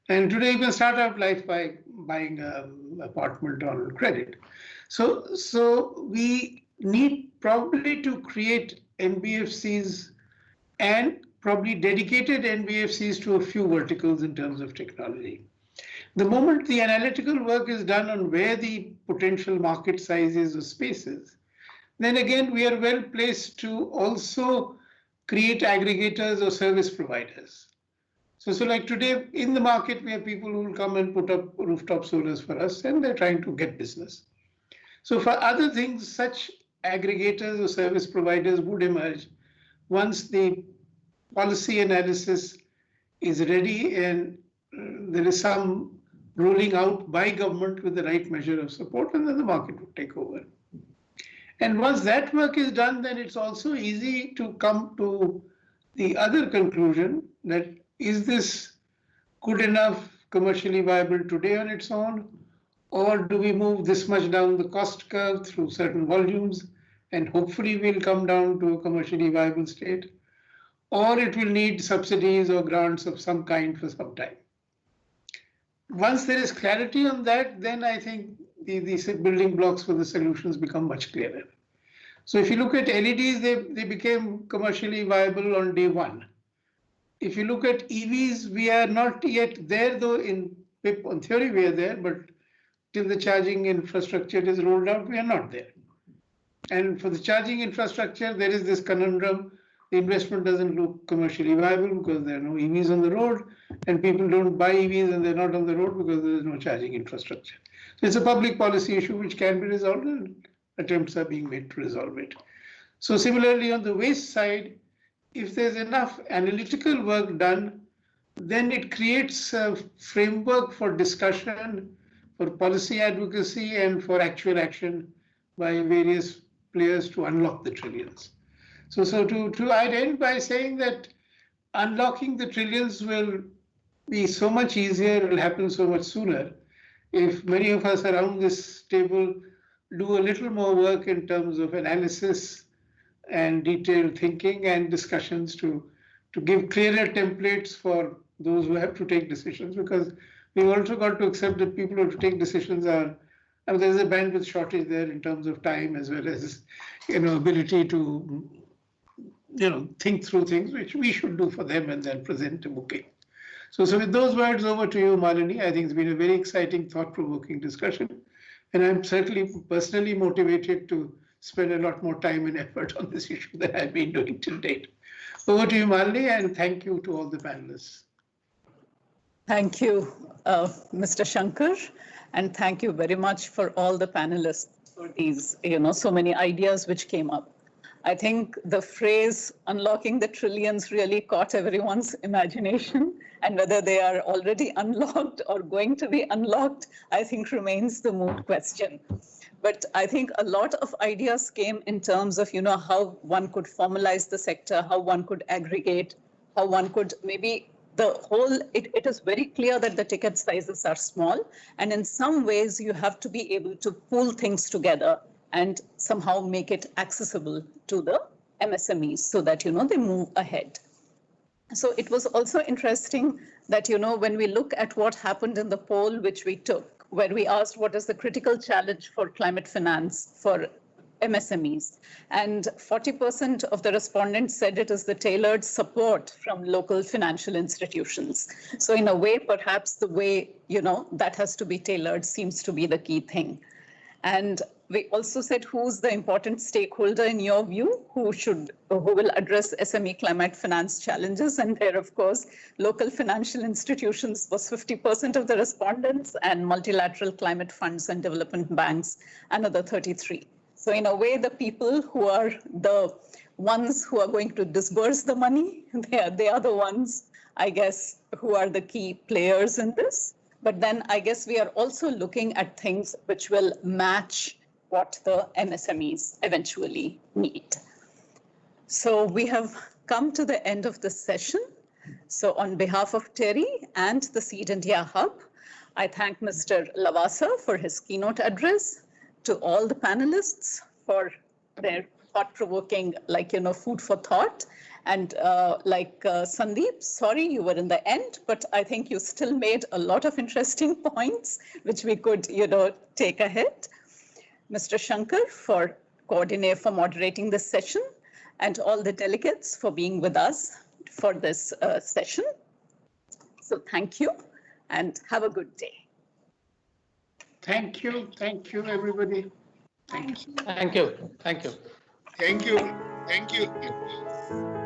And today you can start out life by buying an apartment on credit. So we need probably to create NBFCs and probably dedicated NBFCs to a few verticals in terms of technology. The moment the analytical work is done on where the potential market size is or spaces, then again, we are well placed to also create aggregators or service providers. So like today in the market, we have people who will come and put up rooftop solars for us, and they're trying to get business. So for other things, such aggregators or service providers would emerge once the policy analysis is ready and there is some rolling out by government with the right measure of support, and then the market would take over. And once that work is done, then it's also easy to come to the other conclusion that is this good enough, commercially viable today on its own, or do we move this much down the cost curve through certain volumes and hopefully we'll come down to a commercially viable state, or it will need subsidies or grants of some kind for some time. Once there is clarity on that, then I think these building blocks for the solutions become much clearer. So if you look at LEDs, they became commercially viable on day one. If you look at EVs, we are not yet there, though in theory we are there, but till the charging infrastructure is rolled out, we are not there. And for the charging infrastructure, there is this conundrum. The investment doesn't look commercially viable because there are no EVs on the road, and people don't buy EVs and they're not on the road because there is no charging infrastructure. So it's a public policy issue which can be resolved, and attempts are being made to resolve it. So similarly, on the waste side, if there's enough analytical work done, then it creates a framework for discussion, for policy advocacy, and for actual action by various players to unlock the trillions. So I'd end by saying that unlocking the trillions will be so much easier, it will happen so much sooner if many of us around this table do a little more work in terms of analysis and detailed thinking and discussions to give clearer templates for those who have to take decisions, because we've also got to accept that people who have to take decisions are, I mean, there's a bandwidth shortage there in terms of time as well as, ability to, think through things which we should do for them and then present a bouquet. So with those words, over to you, Malini. I think it's been a very exciting, thought-provoking discussion. And I'm certainly personally motivated to spend a lot more time and effort on this issue than I've been doing till date. Over to you, Malini, and thank you to all the panelists. Thank you, Mr. Shankar, and thank you very much for all the panelists for these, so many ideas which came up. I think the phrase unlocking the trillions really caught everyone's imagination, and whether they are already unlocked or going to be unlocked, I think remains the moot question. But I think a lot of ideas came in terms of, how one could formalize the sector, how one could aggregate, how one could maybe it is very clear that the ticket sizes are small. And in some ways, you have to be able to pull things together and somehow make it accessible to the MSMEs so that, they move ahead. So it was also interesting that, when we look at what happened in the poll which we took, where we asked what is the critical challenge for climate finance for MSMEs. And 40% of the respondents said it is the tailored support from local financial institutions. So in a way, perhaps the way, that has to be tailored seems to be the key thing. And we also said, who's the important stakeholder in your view who will address SME climate finance challenges? And there, of course, local financial institutions was 50% of the respondents, and multilateral climate funds and development banks, another 33. So in a way, the people who are the ones who are going to disburse the money, they are the ones, I guess, who are the key players in this. But then I guess we are also looking at things which will match what the MSMEs eventually need. So we have come to the end of this session. So on behalf of TERI and the Seed India Hub, I thank Mr. Lavasa for his keynote address, to all the panelists for their thought-provoking, food for thought. And Sandeep, sorry you were in the end, but I think you still made a lot of interesting points, which we could, take ahead. Mr. Shankar for moderating this session, and all the delegates for being with us for this session. So thank you, and have a good day. Thank you, everybody. Thank you. Thank you. Thank you. Thank you. Thank you.